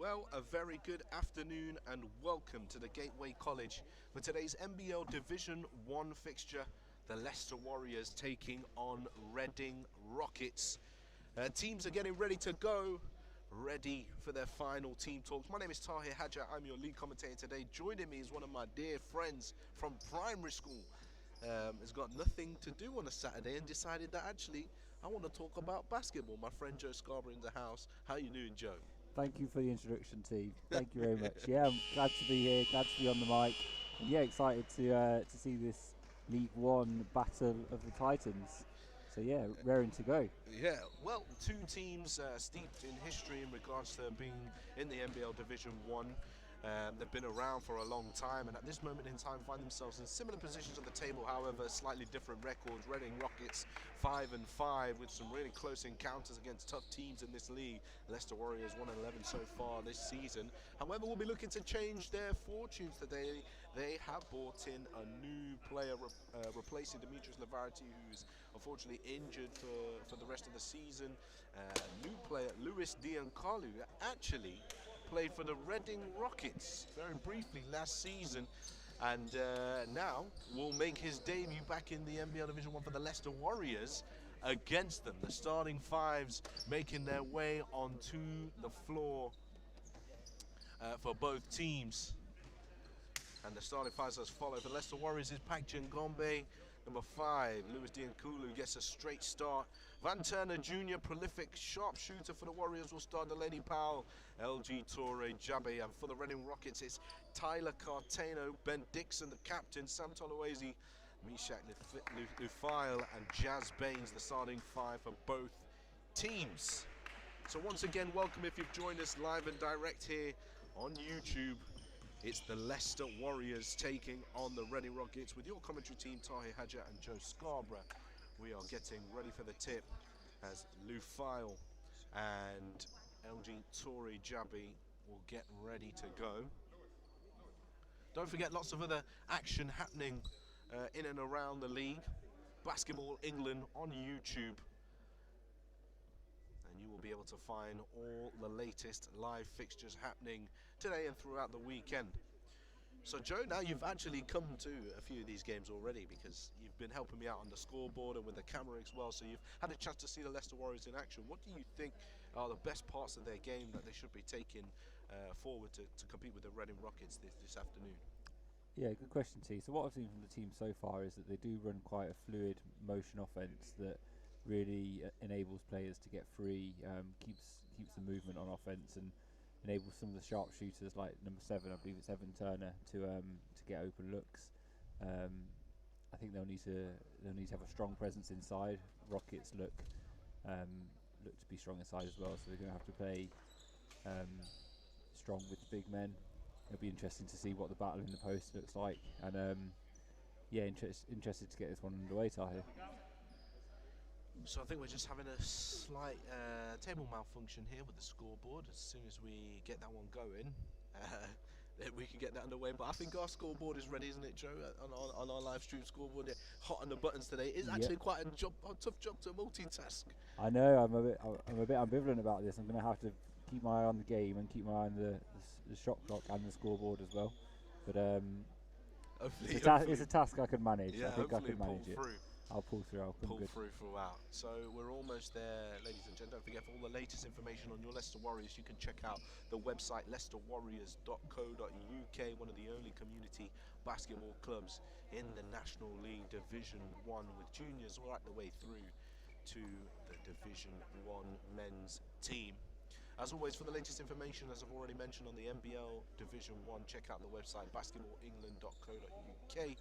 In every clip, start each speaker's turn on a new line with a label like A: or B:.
A: Well, a very good afternoon and welcome to the Gateway College for today's NBL Division 1 fixture. The Leicester Warriors taking on Reading Rockets. Teams are getting ready to go, ready for their final team talks. My name is Tahir Hadja, I'm your lead commentator today. Joining me is one of my dear friends from primary school. Has got nothing to do on a Saturday and decided that actually I want to talk about basketball. My friend Joe Scarborough in the house. How you doing, Joe?
B: Thank you for the introduction, Steve. Thank you very much. Yeah, I'm glad to be here, glad to be on the mic. And yeah, excited to see this League One battle of the Titans. So yeah, raring to go.
A: Yeah, well, two teams steeped in history in regards to being in the NBL Division 1. They've been around for a long time and at this moment in time find themselves in similar positions on the table, however slightly different records. Reading Rockets 5-5 with some really close encounters against tough teams in this league. Leicester Warriors 1-11 so far this season. However, we'll be looking to change their fortunes today. They have brought in a new player replacing Demetrius Lavarity, who's unfortunately injured for the rest of the season. A new player, Lewis Diancalu, actually played for the Reading Rockets very briefly last season and now will make his debut back in the NBL Division 1 for the Leicester Warriors against them. The starting fives making their way onto the floor for both teams. And the starting fives as follows. For the Leicester Warriors is Pak Gombe. Number 5, Lewis Dianculu gets a straight start. Van Turner Jr., prolific sharpshooter for the Warriors, will start. Delaney Powell, LG Torre Jabe. And for the Reading Rockets, it's Tyler Cartano, Ben Dixon, the captain, Sam Tolowazy, Mishak Lufile, and Jazz Baines, the starting 5 for both teams. So once again, welcome if you've joined us live and direct here on YouTube. It's the Leicester Warriors taking on the Reading Rockets with your commentary team, Tahir Hadja and Joe Scarborough. We are getting ready for the tip as Lufile and LG Torre Jabi will get ready to go. Don't forget, lots of other action happening in and around the league. Basketball England on YouTube. And you will be able to find all the latest live fixtures happening today and throughout the weekend. So Joe, now you've actually come to a few of these games already because you've been helping me out on the scoreboard and with the camera as well, so you've had a chance to see the Leicester Warriors in action. What do you think are the best parts of their game that they should be taking forward to compete with the Reading Rockets this afternoon?
B: Yeah, good question, T. So what I've seen from the team so far is that they do run quite a fluid motion offense that really enables players to get free, keeps the movement on offense, and enables some of the sharpshooters like number 7, I believe it's Evan Turner, to get open looks. I think they'll need to have a strong presence inside. Rockets look to be strong inside as well, so they're going to have to play strong with the big men. It'll be interesting to see what the battle in the post looks like, and yeah, interested to get this one underway, Tahir.
A: So I think we're just having a slight table malfunction here with the scoreboard. As soon as we get that one going, we can get that underway. But I think our scoreboard is ready, isn't it, Joe? On our live stream scoreboard, they're hot on the buttons today. It's actually quite a tough job to multitask.
B: I know. I'm a bit ambivalent about this. I'm going to have to keep my eye on the game and keep my eye on the shot clock and the scoreboard as well. But it's a task I can manage.
A: Yeah,
B: I think I can manage it.
A: Through.
B: I'll pull through. I'll
A: pull through throughout. So we're almost there, ladies and gentlemen. Don't forget, for all the latest information on your Leicester Warriors, you can check out the website leicesterwarriors.co.uk, one of the only community basketball clubs in the National League Division 1, with juniors right the way through to the Division 1 men's team. As always, for the latest information, as I've already mentioned, on the NBL Division 1, check out the website basketballengland.co.uk.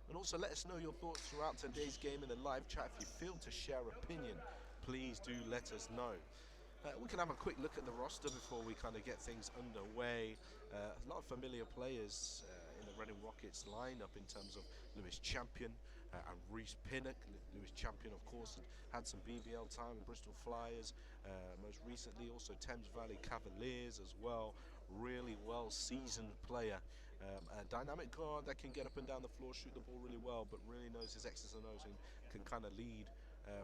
A: And also let us know your thoughts throughout today's game in the live chat. If you feel to share opinion, please do let us know. We can have a quick look at the roster before we kind of get things underway. A lot of familiar players in the Reading Rockets lineup in terms of Lewis Champion and Reece Pinnock. Lewis Champion, of course, had some BBL time in Bristol Flyers. Most recently, also Thames Valley Cavaliers as well. Really well-seasoned player. A dynamic guard that can get up and down the floor, shoot the ball really well, but really knows his X's and O's and can kind of lead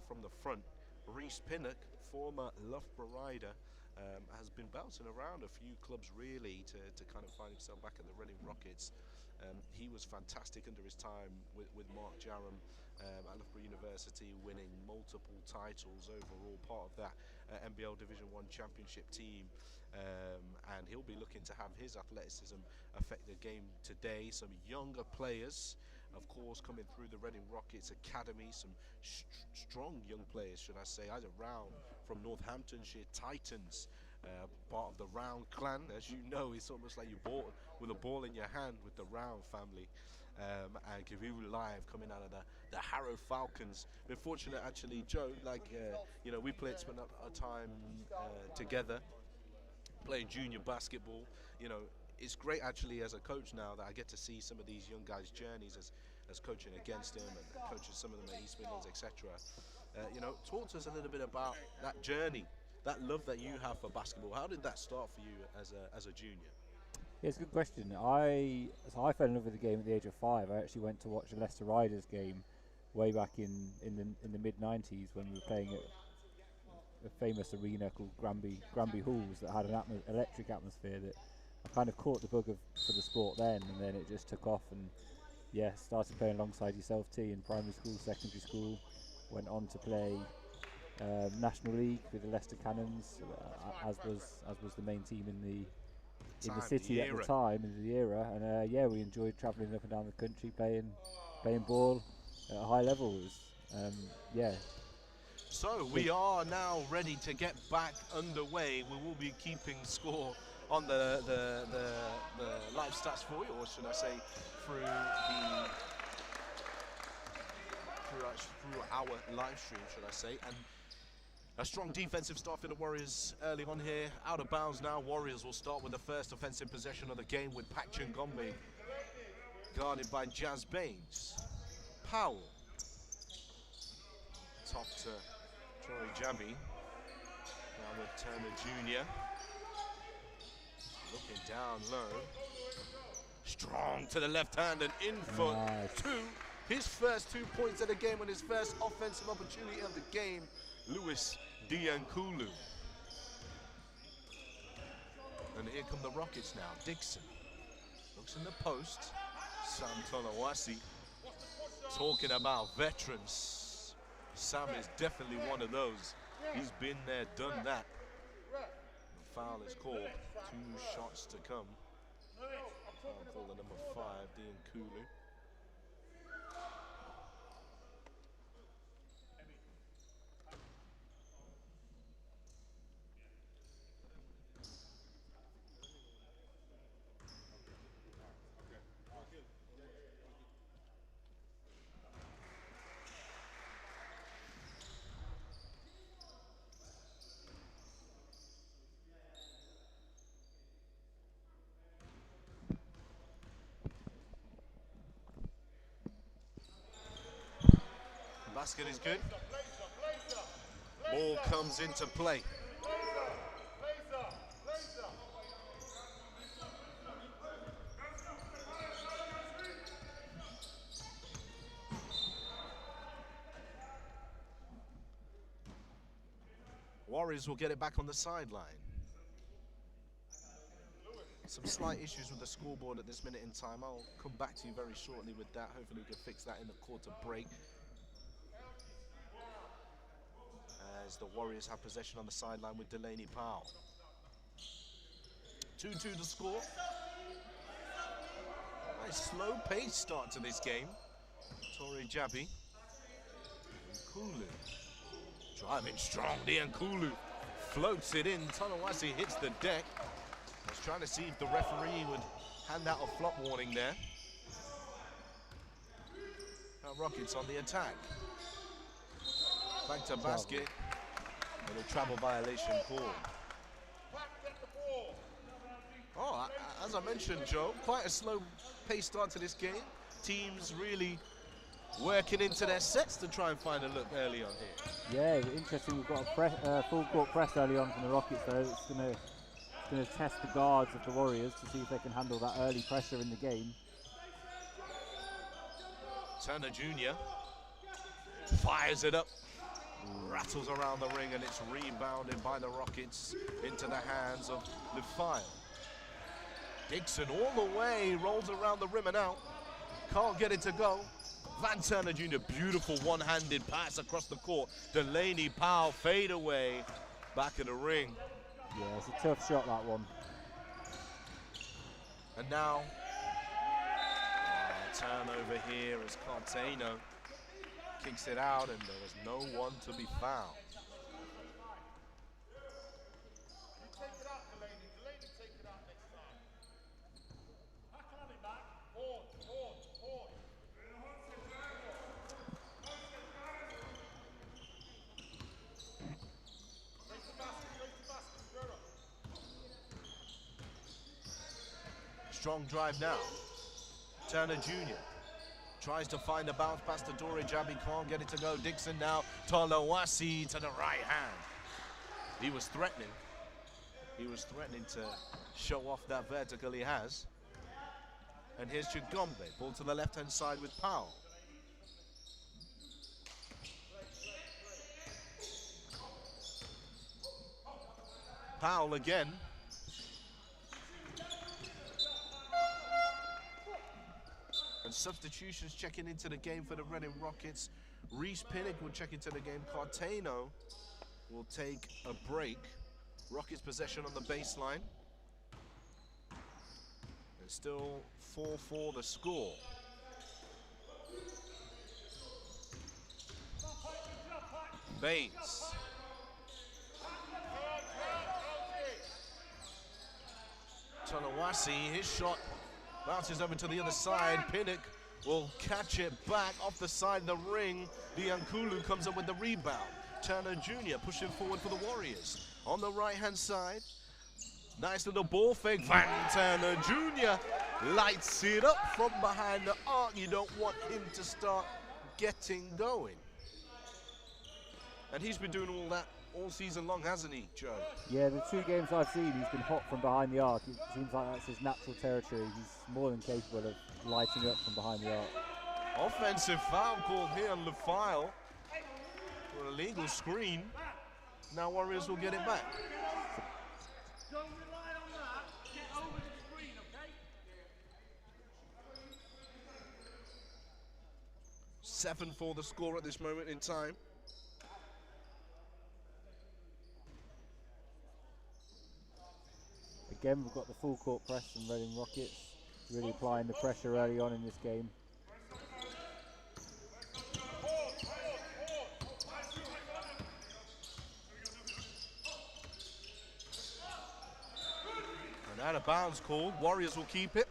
A: from the front. Reece Pinnock, former Loughborough Rider, has been bouncing around a few clubs really to kind of find himself back at the Reading Rockets. He was fantastic under his time with Mark Jarram at Loughborough University, winning multiple titles overall, part of that NBL Division 1 championship team. And he'll be looking to have his athleticism affect the game today. Some younger players, of course, coming through the Reading Rockets Academy, some strong young players, should I say. Isaac Round from Northamptonshire Titans, part of the Round clan. As you know, it's almost like you're born with a ball in your hand with the Round family. And Kiviru Live coming out of the Harrow Falcons. Been fortunate actually, Joe, we spent our time together playing junior basketball. It's great actually as a coach now that I get to see some of these young guys' journeys as coaching against them and coaching some of them at East Midlands, etc. Talk to us a little bit about that journey, that love that you have for basketball. How did that start for you as a junior?
B: Yeah, it's a good question. I fell in love with the game at the age of 5. I actually went to watch a Leicester Riders game way back in the mid 90s when we were playing at a famous arena called Granby Halls that had an electric atmosphere. That I kind of caught the bug for the sport then, and then it just took off. And yeah, started playing alongside yourself, T, in primary school, secondary school. Went on to play National League with the Leicester Cannons, as was the main team in the city at the time, in the era. And we enjoyed travelling up and down the country playing ball at a high level.
A: So we are now ready to get back underway. We will be keeping score on the live stats for you, or should I say through our live stream, should I say. And a strong defensive start for the Warriors early on here. Out of bounds now. Warriors will start with the first offensive possession of the game with Pak Chungombe, guarded by Jazz Baines. Powell. Top to Troy Jammy. Now with Turner Jr. Looking down low. Strong to the left hand and in for two. His first 2 points of the game and his first offensive opportunity of the game. Lewis Diankulu. And here come the Rockets now. Dixon looks in the post. Sam Tonawasi. Talking about veterans. Sam is definitely one of those. He's been there, done that. The foul is called. 2 shots to come. Foul call the number 5, Diankulu. Basket is good. Ball comes into play. Warriors will get it back on the sideline. Some slight issues with the scoreboard at this minute in time. I'll come back to you very shortly with that. Hopefully we can fix that in the quarter break. As the Warriors have possession on the sideline with Delaney Powell. 2-2 to score. Nice slow pace start to this game. Torrey Jabby. Kulu. Driving strong. Diankulu floats it in. Tonawasi hits the deck. I was trying to see if the referee would hand out a flop warning there. Now Rockets on the attack. Back to basket. And a travel violation call. Oh, as I mentioned, Joe, quite a slow pace start to this game. Teams really working into their sets to try and find a look early on here.
B: Yeah, interesting. We've got a full court press early on from the Rockets, though. It's going to test the guards of the Warriors to see if they can handle that early pressure in the game.
A: Turner Jr. fires it up. rattles around the ring, and it's rebounded by the Rockets into the hands of Lefile. Dixon all the way, rolls around the rim and out. Can't get it to go. Van Turner Jr., beautiful one-handed pass across the court. Delaney Powell, fade away, back in the ring.
B: Yeah, it's a tough shot, that one.
A: And now, turnover here as Cartano kicks it out, and there is no one to be found. Strong drive now. Turner Jr. tries to find a bounce pass to Dore Jabby, can't get it to go. Dixon now, Tolawasi to the right hand. He was threatening. He was threatening to show off that vertical he has. And here's Chigombe, ball to the left-hand side with Powell. Powell again. And substitutions checking into the game for the Reading Rockets. Reese Pinnock will check into the game. Cartano will take a break. Rockets possession on the baseline. And still 4-4 the score. Baines. Tolawasi, his shot bounces over to the other side. Pinnock will catch it back off the side of the ring. Diankulu comes up with the rebound. Turner Jr. pushing forward for the Warriors. On the right-hand side, nice little ball fake. Van Turner Jr. lights it up from behind the arc. You don't want him to start getting going. And he's been doing all that all season long, hasn't he, Joe?
B: Yeah, the 2 games I've seen, he's been hot from behind the arc. It seems like that's his natural territory. He's more than capable of lighting up from behind the arc.
A: Offensive foul called here on Lefile for a legal screen. Now Warriors will get it back.
C: Don't rely on that. Get over the screen, okay?
A: 7-4 the score at this moment in time.
B: Again, we've got the full court press from Reading Rockets, really applying the pressure early on in this game.
A: And out of bounds called. Warriors will keep it.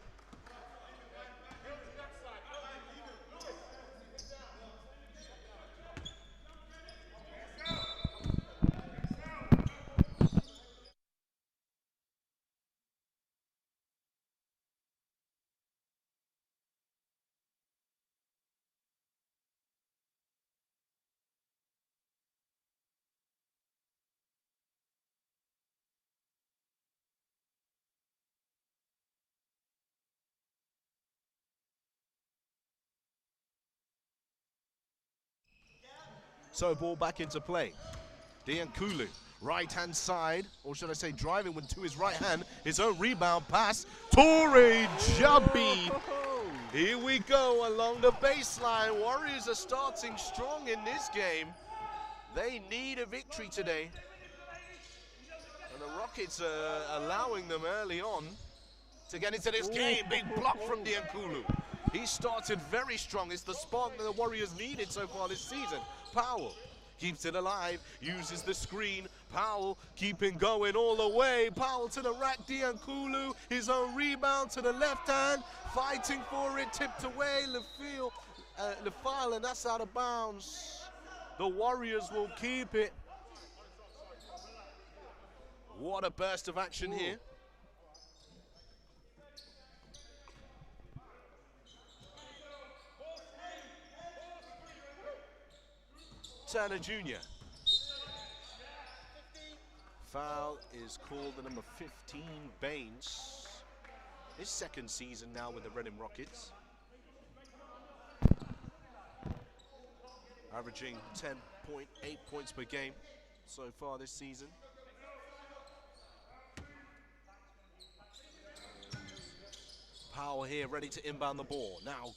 A: So ball back into play. Diankulu, right-hand side, or should I say driving with to his right hand, his own rebound pass. Dore Jabby. Here we go along the baseline. Warriors are starting strong in this game. They need a victory today. And the Rockets are allowing them early on to get into this game. Big block from Diankulu. He started very strong. It's the spark that the Warriors needed so far this season. Powell keeps it alive, uses the screen. Powell keeping going all the way. Powell to the rack. Diankulu, his own rebound to the left hand. Fighting for it, tipped away. Lefile, and that's out of bounds. The Warriors will keep it. What a burst of action here. Turner Jr. Foul is called the number 15, Baines. His second season now with the Reading Rockets. Averaging 10 8.8 points per game so far this season. Powell here ready to inbound the ball. Now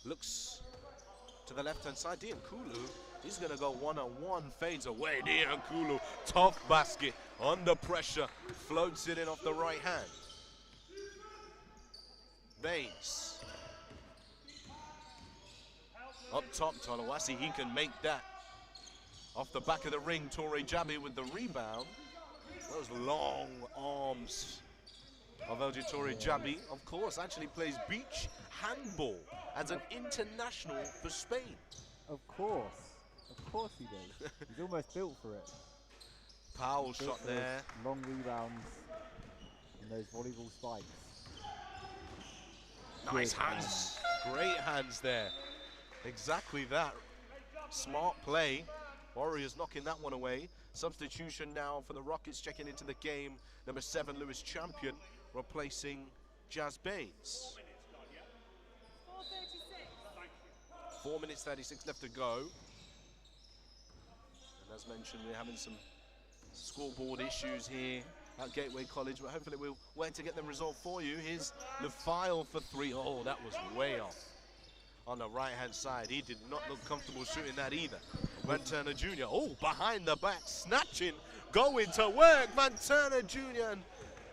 A: looks to the left-hand side. Diankulu, he's going to go one-on-one, fades away. Diankulu, tough basket, under pressure, floats it in off the right hand. Baines. Up top, Tolawasi, he can make that. Off the back of the ring, Torre Jabi with the rebound. Those long arms of LG Torre Jabi, of course, actually plays beach handball as an international for Spain.
B: Of course he does. He's almost built for it.
A: Powell shot there.
B: Long rebounds and those volleyball spikes.
A: Nice hands. Great hands there. Exactly that. Smart play. Warriors knocking that one away. Substitution now for the Rockets, checking into the game. Number 7, Lewis Champion, replacing Jazz Baines. 4 minutes 36 left to go. And as mentioned, we're having some scoreboard issues here at Gateway College, but hopefully we'll wait to get them resolved for you. Here's the file for 3. Oh, that was way off. On the right-hand side, he did not look comfortable shooting that either. Van Turner Jr., oh, behind the back, snatching, going to work. Van Turner Jr. and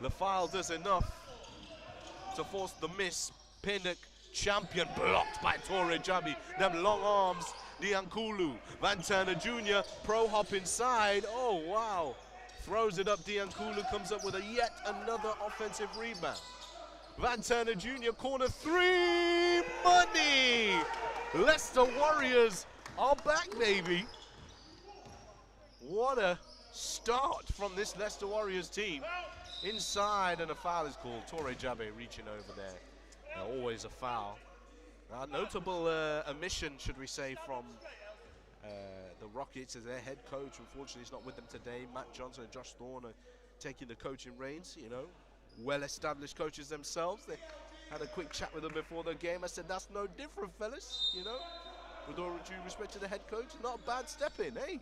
A: LaFile does enough to force the miss. Pinnock, Champion, blocked by Torre Jabi. Them long arms, Diankulu. Van Turner Jr., pro hop inside. Oh, wow. Throws it up, Diankulu comes up with yet another offensive rebound. Van Turner Jr., corner 3, money! Leicester Warriors are back, baby. What a start from this Leicester Warriors team. Inside, and a foul is called. Torre Jabi reaching over there. Always a foul. Notable omission, should we say, from the Rockets as their head coach. Unfortunately, he's not with them today. Matt Johnson and Josh Thorne are taking the coaching reins, you know. Well-established coaches themselves. They had a quick chat with them before the game. I said, that's no different, fellas, you know. With all due respect to the head coach, not a bad step in, eh?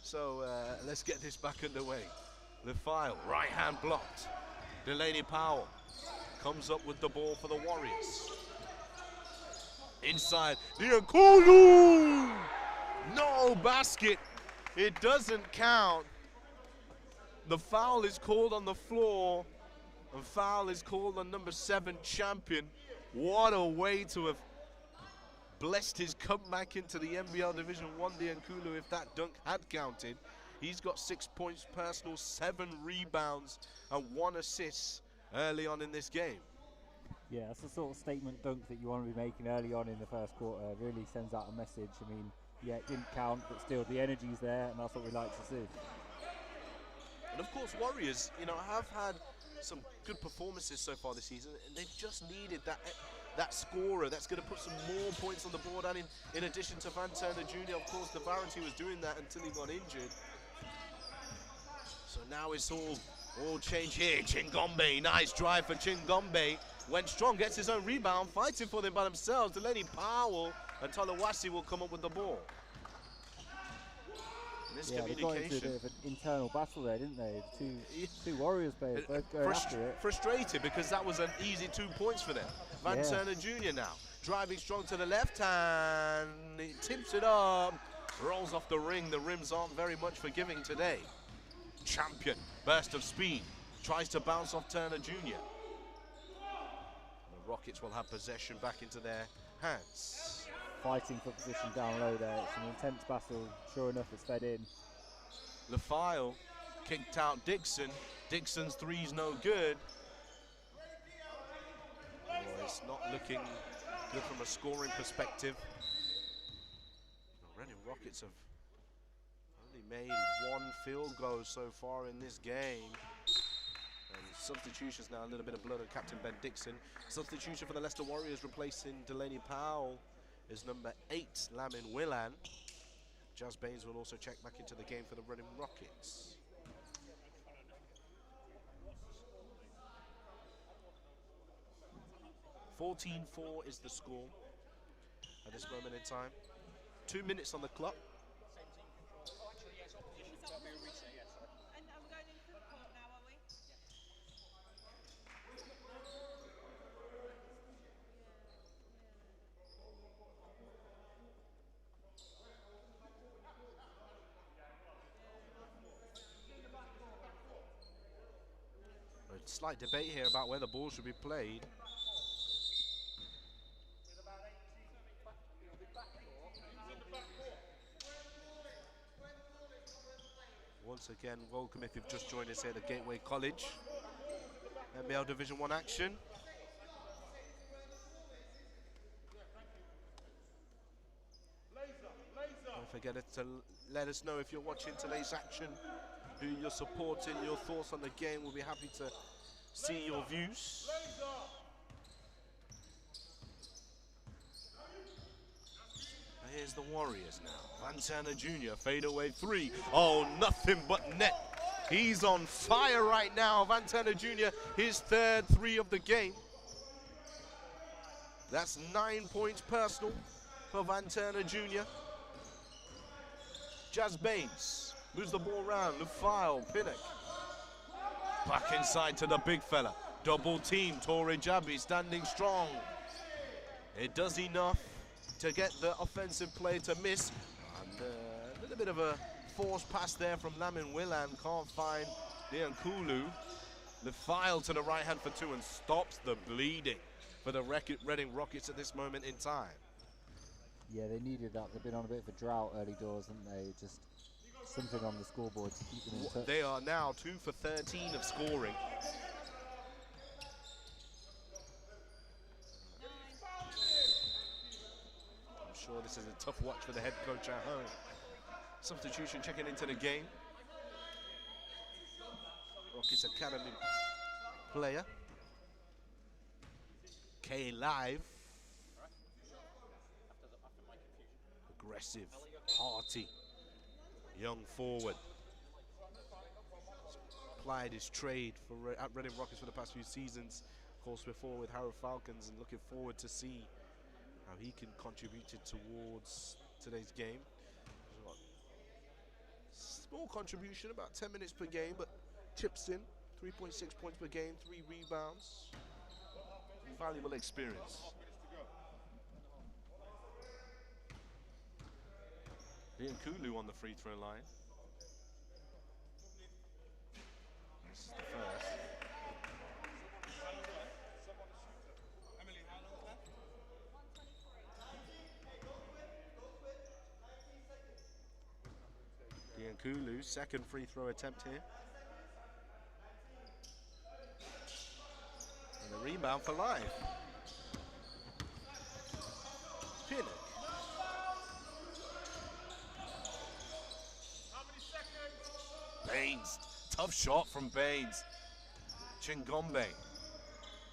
A: So let's get this back underway. LaFile, right hand blocked. Delaney Powell comes up with the ball for the Warriors. Inside, Diankulu! No basket. It doesn't count. The foul is called on the floor. And foul is called on number 7, Champion. What a way to have blessed his comeback into the NBL Division 1, Diankulu, if that dunk had counted. He's got 6 points personal, 7 rebounds, and 1 assist early on in this game.
B: Yeah, that's the sort of statement dunk that you want to be making early on in the first quarter. It really sends out a message. I mean, yeah, it didn't count, but still the energy's there, and that's what we like to see.
A: And of course, Warriors, you know, have had some good performances so far this season, and they've just needed that scorer that's going to put some more points on the board. And in addition to Van Turner Jr., of course, Navarrete was doing that until he got injured. So now it's all change here. Chingombe, nice drive for Chingombe. Went strong, gets his own rebound, fighting for them by themselves. Delaney Powell and Tolawasi will come up with the ball.
B: Yeah, they got into a bit of an internal battle there, didn't they? Two Warriors players both going after it.
A: Frustrated because that was an easy 2 points for them. Van Turner Jr. now driving strong to the left hand. He tips it up, rolls off the ring. The rims aren't very much forgiving today. Champion, burst of speed, tries to bounce off Turner Jr. The Rockets will have possession back into their hands.
B: Fighting for position down low there. It's an intense battle. Sure enough, it's fed in.
A: LaFile kicked out Dixon. Dixon's three's no good. Oh, it's not looking good from a scoring perspective. The Reading Rockets have only made 1 field goal so far in this game. And substitutions now, a little bit of blood on Captain Ben Dixon. Substitution for the Leicester Warriors, replacing Delaney Powell, is number 8, Lamin Willan. Jazz Baines will also check back into the game for the Reading Rockets. (14-4) is the score at this moment in time. 2 minutes on the clock. slight debate here about where the ball should be played. Once again, welcome if you've just joined us here at the Gateway College. NBL Division 1 action. Don't forget to let us know if you're watching today's action, who you're supporting, your thoughts on the game. We'll be happy to see your views. Here's the Warriors now. Van Turner Jr. fadeaway three. Oh, nothing but net. He's on fire right now. Van Turner Jr. his third three of the game. That's 9 points personal for Van Turner Jr. Jazz Baines moves the ball around. Lufile, Pinnock. Back inside to the big fella. Double team. Torre Jabi standing strong. It does enough to get the offensive play to miss. And a little bit of a forced pass there from Lamin Willan. Can't find Diankulu. Lufile to the right hand for two and stops the bleeding for the Reading Rockets at this moment in time.
B: Yeah, they needed that. They've been on a bit of a drought early doors, haven't they? Just something on the scoreboard to keep them in touch.
A: They are now 2 for 13 of scoring. I'm sure this is a tough watch for the head coach at home. Substitution checking into the game. Rockets Academy player. K Live. Aggressive, hearty, young forward. Applied his trade for at Reading Rockets for the past few seasons. Of course, before with Harrow Falcons, and looking forward to see how he can contribute towards today's game. Small contribution, about 10 minutes per game, but chips in 3.6 points per game, 3 rebounds. Valuable experience. Diankulu on the free throw line. This is the first. Diankulu, second free throw attempt here. And a rebound for Live. Pinnock. Baines, tough shot from Baines. Chingombe.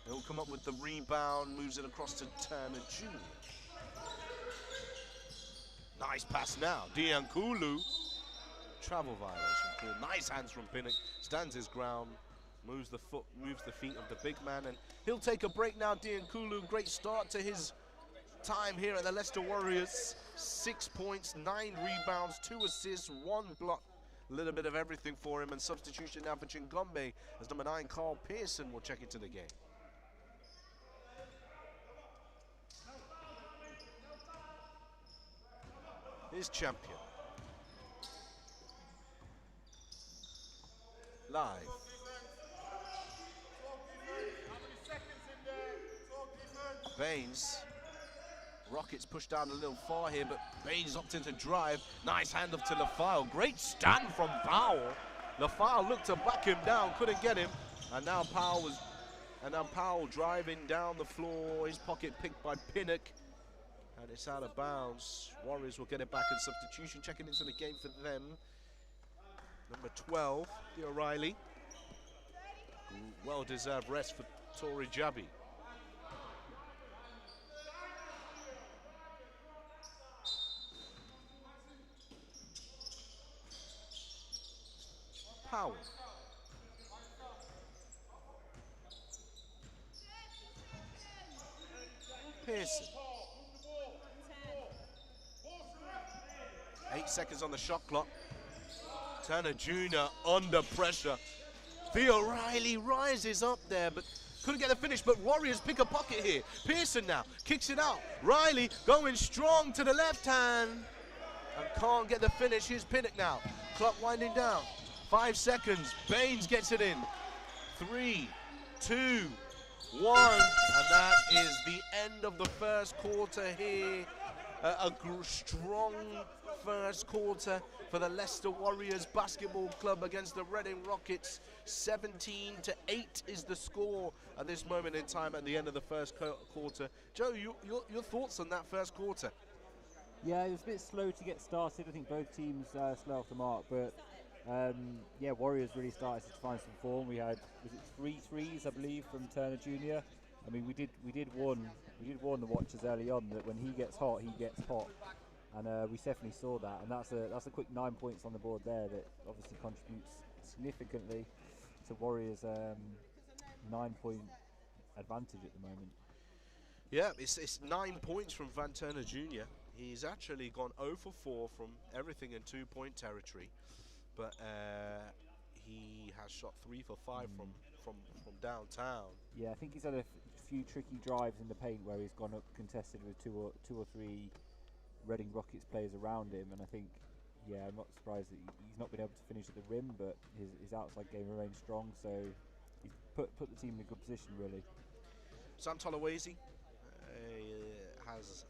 A: He'll come up with the rebound, moves it across to Turner Jr. Nice pass now. Diankulu. Travel violation. Nice hands from Pinnock. Stands his ground. Moves the feet of the big man, and he'll take a break now. Diankulu, great start to his time here at the Leicester Warriors. 6 points, 9 rebounds, 2 assists, 1 block. A little bit of everything for him, and substitution now for Chingombe as number 9, Carl Pearson, will check into the game. His champion. Live. Baines. Rockets pushed down a little far here, but Baines opting to drive. Nice handoff to Lufile. Great stand from Powell. Lufile looked to back him down, couldn't get him. And now Powell driving down the floor. His pocket picked by Pinnock. And it's out of bounds. Warriors will get it back in substitution. Checking into the game for them. Number 12, O'Reilly. Well-deserved rest for Torre Jabi. Powell. Pearson. 8 seconds on the shot clock. Turner Jr. under pressure. Theo Riley rises up there, but couldn't get the finish, but Warriors pick a pocket here. Pearson now kicks it out. Riley going strong to the left hand and can't get the finish. Here's Pinnock now. Clock winding down. 5 seconds. Baines gets it in. 3. 2, 1, and that is the end of the first quarter here. Strong first quarter for the Leicester Warriors Basketball Club against the Reading Rockets. 17-8 is the score at this moment in time at the end of the first quarter. Joe, your thoughts on that first quarter?
B: Yeah, it was a bit slow to get started. I think both teams slow off the mark, but yeah, Warriors really started to find some form. We had, was it 3 threes, I believe, from Turner Jr. I mean, we did warn the watchers early on that when he gets hot, and we definitely saw that. And that's a quick 9 points on the board there that obviously contributes significantly to Warriors' 9-point advantage at the moment.
A: Yeah, it's 9 points from Van Turner Jr. He's actually gone 0 for 4 from everything in 2-point territory, but he has shot 3 for 5 from downtown.
B: Yeah, I think he's had a few tricky drives in the paint where he's gone up contested with two or three Reading Rockets players around him, and I think, yeah, I'm not surprised that he's not been able to finish at the rim, but his outside game remains strong, so he's put the team in a good position, really.
A: Sam Tolawese has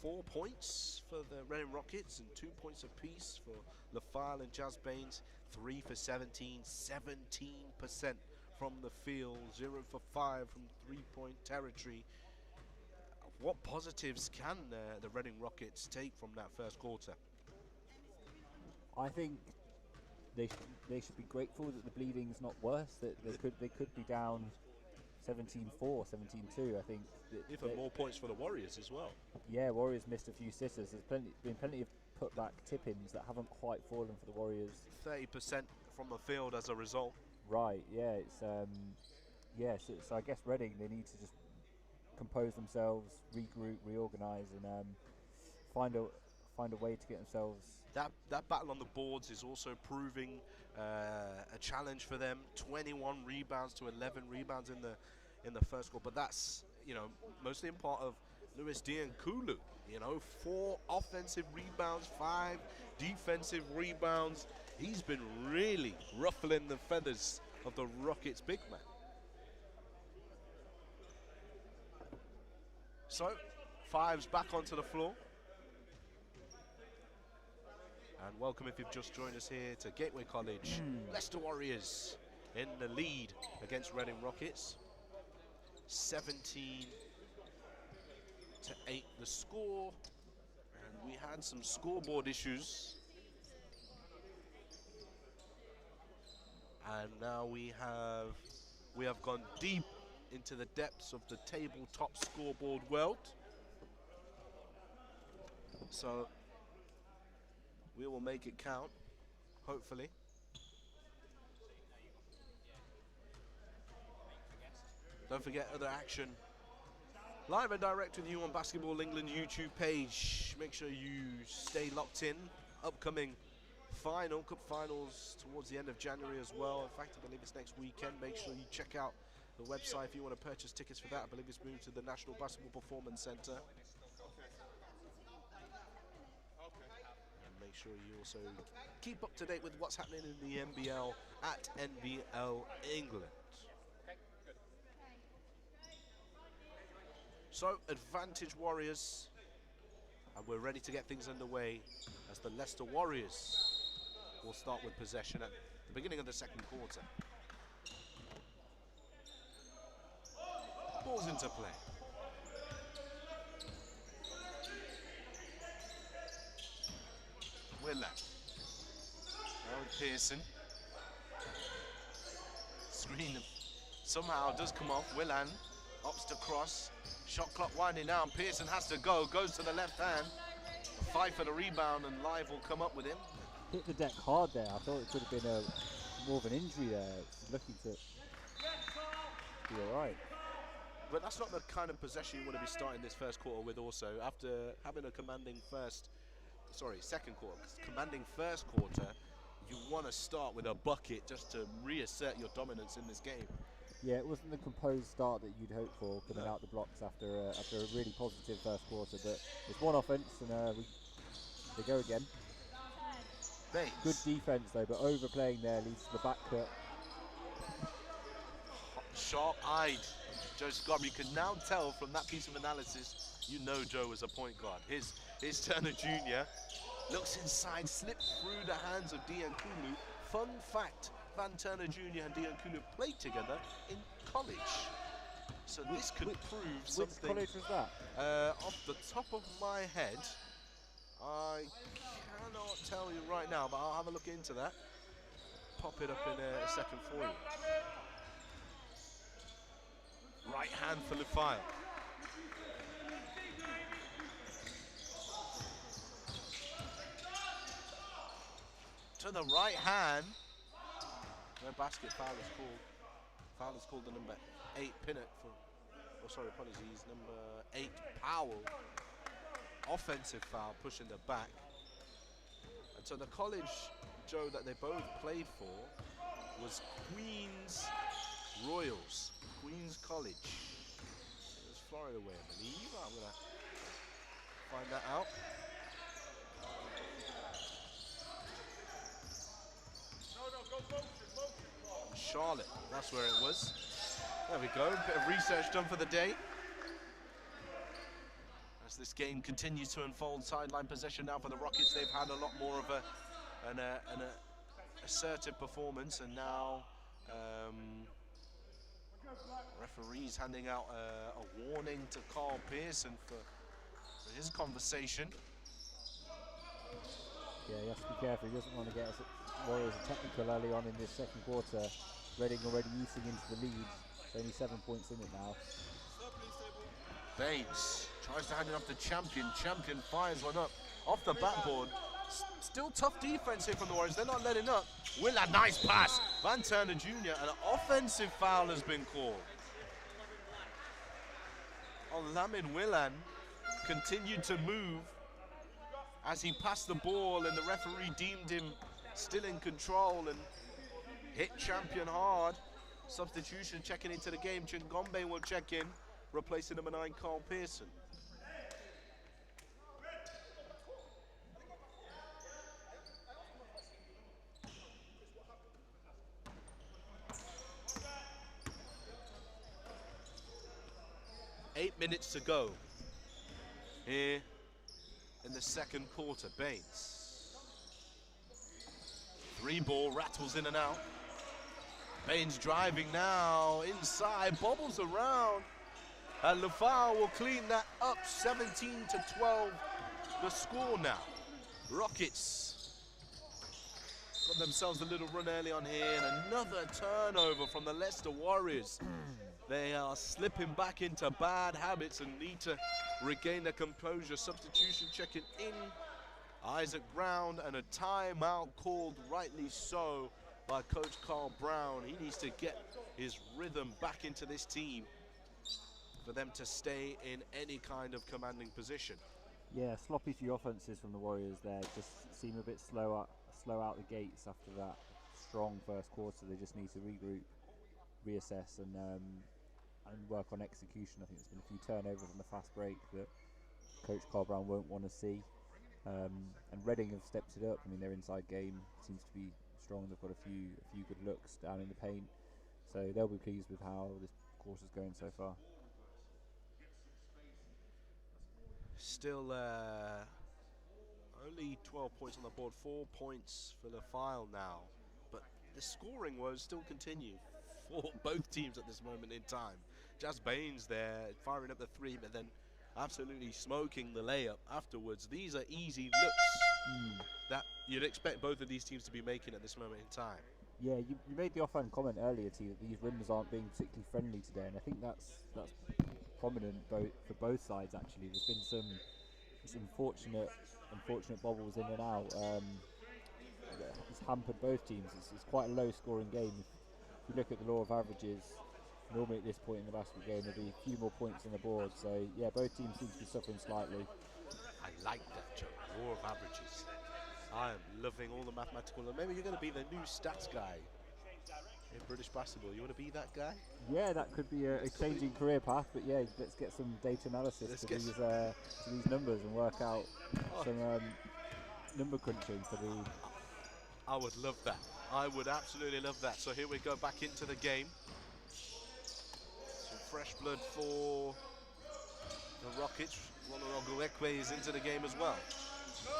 A: 4 points for the Reading Rockets and 2 points apiece for LaFile and Jazz Baines. 3 for 17, 17% from the field, 0 for 5 from 3-point territory. What positives can the Reading Rockets take from that first quarter?
B: I think they should be grateful that the bleeding's not worse. That they could be down 17-4, 17-2. I think
A: even more points for the Warriors as well.
B: Yeah, Warriors missed a few sitters. There's been plenty of putback tip-ins that haven't quite fallen for the Warriors.
A: 30% from the field as a result.
B: Right. Yeah. It's so I guess Reading, they need to just compose themselves, regroup, reorganise, and find a way to get themselves.
A: That battle on the boards is also proving a challenge for them. 21 rebounds to 11 rebounds in the first quarter, but that's, you know, mostly in part of Louis Diankulu. You know, 4 offensive rebounds, 5 defensive rebounds. He's been really ruffling the feathers of the Rockets' big man. So, Fives back onto the floor. And welcome if you've just joined us here to Gateway College. Leicester Warriors in the lead against Reading Rockets. 17-8 the score. And we had some scoreboard issues. And now we have gone deep into the depths of the tabletop scoreboard world. So we will make it count, hopefully. Don't forget other action live and direct with you on Basketball England YouTube page. Make sure you stay locked in. Upcoming cup finals towards the end of January as well. In fact, I believe it's next weekend. Make sure you check out the website if you want to purchase tickets for that. I believe it's moved to the National Basketball Performance Centre. And make sure you also keep up to date with what's happening in the NBL at NBL England. So, advantage Warriors, and we're ready to get things underway as the Leicester Warriors will start with possession at the beginning of the second quarter. Ball's into play. Willan. Pearson. Screen somehow does come off. Willan opts to cross. Shot clock winding down. Pearson has to go. Goes to the left hand. A fight for the rebound, and Live will come up with him.
B: Hit the deck hard there. I thought it could have been more of an injury there. It's looking to be all right.
A: But that's not the kind of possession you want to be starting this first quarter with also. After having a second quarter, commanding first quarter, you want to start with a bucket just to reassert your dominance in this game.
B: Yeah, it wasn't the composed start that you'd hope for coming out the blocks after a really positive first quarter, but it's one offense and they go again.
A: Baines.
B: Good defense though, but overplaying there leads to the back cut.
A: Sharp-eyed Joe Scarborough. You can now tell from that piece of analysis, you know Joe was a point guard. His Turner Jr. looks inside, slipped through the hands of Dian Kulu. Fun fact, Van Turner Jr. and Dian Kulu played together in college. So this could prove something.
B: Which college was that?
A: Off the top of my head, I cannot tell you right now, but I'll have a look into that. Pop it up in a second for you. Right hand for Lufile. To the right hand. No basket, foul is called. Foul is called the number 8 Pinnock for, oh sorry, apologies, number 8 Powell. Offensive foul, pushing the back. And so the college, Joe, that they both played for was Queens Royals, Queens College. It was Florida way, I believe. I'm gonna find that out. Charlotte, that's where it was. There we go, bit of research done for the day. As this game continues to unfold, sideline possession now for the Rockets. They've had a lot more of an assertive performance, and now referees handing out a warning to Carl Pearson for his conversation.
B: Yeah, he has to be careful. He doesn't want to get Warriors a technical early on in this second quarter. Reading already easing into the lead. Only 7 points in it now.
A: Baines tries to hand it off to Champion. Champion fires one up off the backboard. Still tough defense here from the Warriors. They're not letting up. Willard, nice pass. Van Turner Jr. An offensive foul has been called. Lamin Willan continued to move as he passed the ball, and the referee deemed him still in control and hit Champion hard. Substitution checking into the game. Chingombe will check in, replacing number 9, Carl Pearson. Eight minutes to go here in the second quarter. Baines. 3-ball, rattles in and out. Baines driving now, inside, bobbles around. And Lufile will clean that up, 17-12, the score now. Rockets got themselves a little run early on here, and another turnover from the Leicester Warriors. They are slipping back into bad habits and need to regain their composure. Substitution checking in. Isaac Brown, and a timeout called, rightly so, by Coach Carl Brown. He needs to get his rhythm back into this team for them to stay in any kind of commanding position.
B: Yeah, sloppy few offenses from the Warriors there. Just seem a bit slow out the gates after that strong first quarter. They just need to regroup, reassess, and work on execution. I think there's been a few turnovers on the fast break that Coach Carl Brown won't want to see. And Reading have stepped it up. I mean, their inside game seems to be strong. They've got a few good looks down in the paint, so they'll be pleased with how this quarter's going so far.
A: Still only 12 points on the board, 4 points for the file now, but the scoring woes still continue for both teams at this moment in time. Jazz Baines there firing up the 3, but then absolutely smoking the layup afterwards. These are easy looks that you'd expect both of these teams to be making at this moment in time.
B: Yeah, you made the offhand comment earlier, T, that these rims aren't being particularly friendly today, and I think that's prominent for both sides. Actually, there's been some unfortunate bobbles in and out. It's hampered both teams. It's quite a low-scoring game. If you look at the law of averages, normally at this point in the basketball game there'll be a few more points on the board. So yeah, both teams seem to be suffering slightly.
A: I like that, Joe. Law of averages. I am loving all the mathematical. Maybe you're going to be the new stats guy in British basketball. You want to be that guy?
B: Yeah, that could be a changing career path. But yeah, let's get some data analysis to these numbers and work out some number crunching for the.
A: I would love that. I would absolutely love that. So here we go back into the game. fresh blood for the Rockets. Ronald Oguekwe is into the game as well.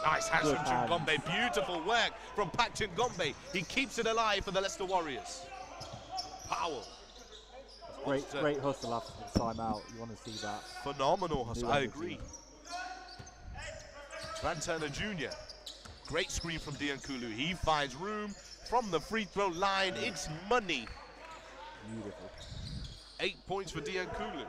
A: Nice hands
B: Good
A: from
B: hands.
A: Chingombe. Beautiful work from Pak Chingombe. He keeps it alive for the Leicester Warriors. Powell.
B: Great hustle after the timeout. You want to see that.
A: Phenomenal hustle.
B: New
A: I
B: energy.
A: agree. Van Turner Jr. Great screen from Diankulu. He finds room from the free throw line. It's money.
B: Beautiful.
A: 8 points for Diankulu.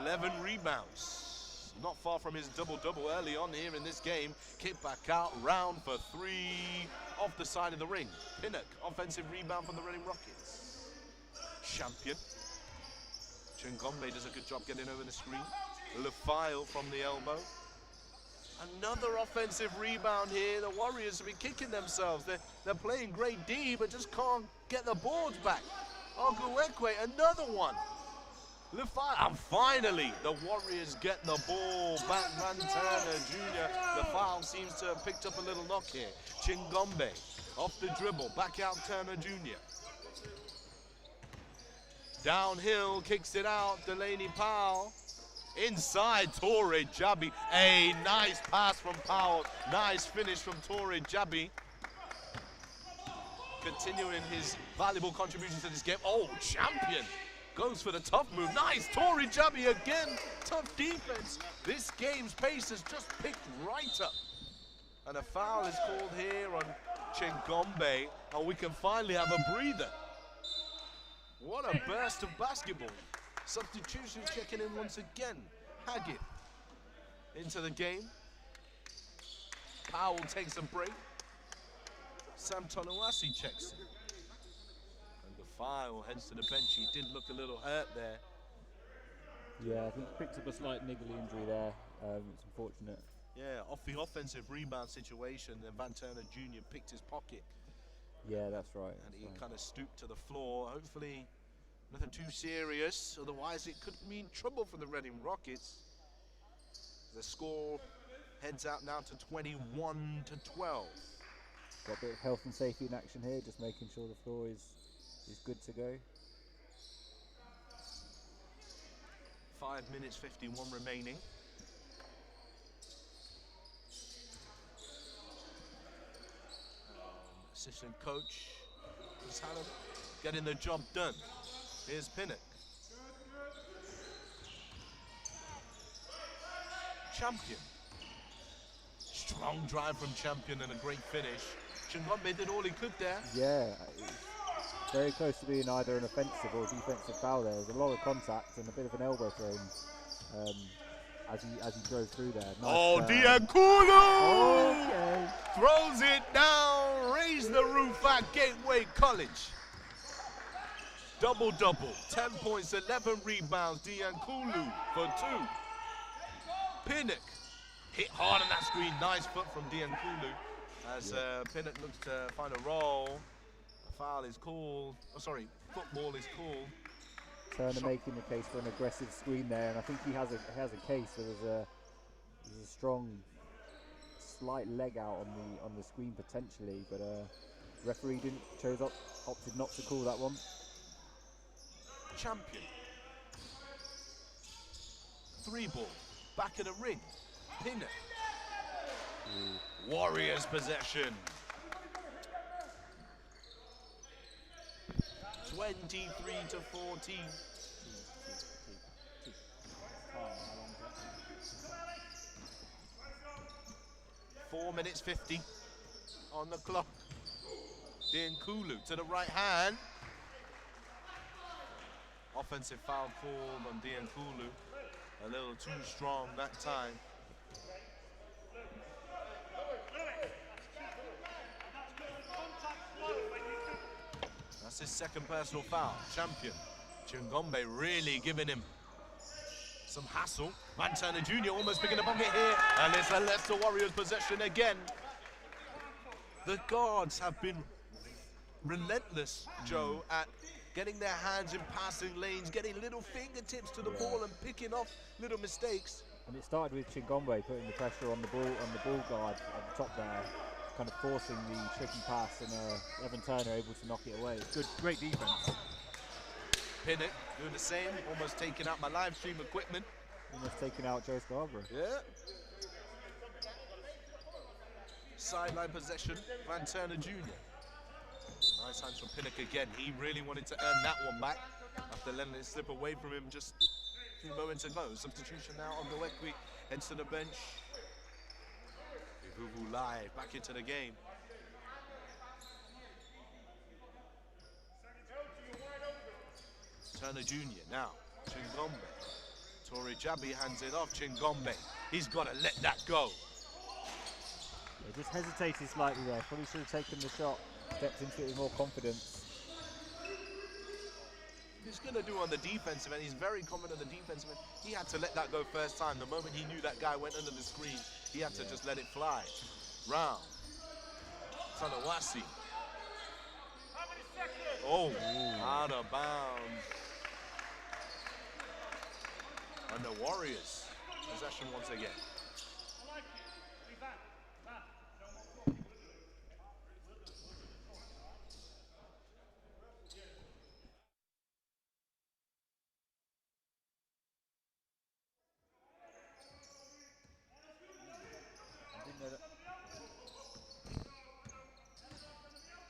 A: 11 rebounds. Not far from his double-double early on here in this game. Kick back out, round for three. Off the side of the ring. Pinnock, offensive rebound from the Reading Rockets. Champion. Chingombe does a good job getting over the screen. Lefile from the elbow. Another offensive rebound here. The Warriors have been kicking themselves. They're playing great D, but just can't get the boards back. Oguekwe, another one. Lefile, and finally, the Warriors get the ball back. Van Turner Jr. The foul seems to have picked up a little knock here. Chingombe, off the dribble, back out Turner Jr. Downhill, kicks it out, Delaney Powell. Inside, Torre Jabi. A nice pass from Powell. Nice finish from Torre Jabi. Continuing his valuable contribution to this game. Oh, Champion goes for the tough move. Nice, Torre Jabi again. Tough defense. This game's pace has just picked right up. And a foul is called here on Chingombe. And we can finally have a breather. What a burst of basketball. Substitutions checking in once again. Haggett into the game. Powell takes a break. Sam Tonawasi checks in. And the foul heads to the bench. He did look a little hurt there.
B: Yeah, I think he picked up a slight niggly injury there. It's unfortunate.
A: Yeah, off the offensive rebound situation, then Van Turner Jr. picked his pocket.
B: Yeah, that's right.
A: And he kind of stooped to the floor. Hopefully nothing too serious, otherwise it could mean trouble for the Reading Rockets. The score heads out now to 21-12.
B: Got a bit of health and safety in action here, just making sure the floor is good to go.
A: 5 minutes 51 remaining. Assistant coach Salem getting the job done. Here's Pinnock. Champion. Strong drive from Champion and a great finish. Chingombe did all he could there.
B: Yeah, it was very close to being either an offensive or defensive foul there. There was a lot of contact and a bit of an elbow thrown as he drove through there. Nice,
A: Diankulu!
B: Okay.
A: Throws it down, raise the roof at Gateway College. Double-double, 10 points, 11 rebounds, Diankulu for 2. Pinnock hit hard on that screen, nice foot from Diankulu as Pinnock looks to find a roll. A foul is called, football is called.
B: Turner making the case for an aggressive screen there, and I think he has a case. There's a strong, slight leg out on the screen potentially, but referee opted not to call that one.
A: Champion. 3 ball, back of the ring. Pinnock. Warriors possession. 23-14. 4 minutes 50 on the clock. Diankulu to the right hand. Offensive foul called on Diankulu. A little too strong that time. That's his second personal foul. Champion. Chingombe really giving him some hassle. Van Turner Jr. almost picking a bucket here. And it's a Leicester Warriors possession again. The guards have been relentless, Joe, at getting their hands in passing lanes, getting little fingertips to the ball and picking off little mistakes.
B: And it started with Chingombe putting the pressure on the ball guard at the top there, kind of forcing the tricky pass, and Evan Turner able to knock it away. Great defense.
A: Pinnock doing the same, almost taking out my live stream equipment.
B: Almost taking out Joe Scarborough.
A: Yeah. Sideline possession, Van Turner Jr. Nice hands from Pinnock again. He really wanted to earn that one back after letting it slip away from him just a few moments ago. Substitution now on Gowekwi, heads to the bench. Vuvu live back into the game. Turner Jr. now, Chingombe. Tori Jabi hands it off, Chingombe. He's got to let that go.
B: Yeah, just hesitated slightly there. Probably should have taken the shot, stepped into it with more confidence.
A: He's going to do on the defensive end. He's very confident on the defensive end. He had to let that go first time. The moment he knew that guy went under the screen, he had to just let it fly. Round. Tanawasi. Oh, out of bounds. And the Warriors, possession once again.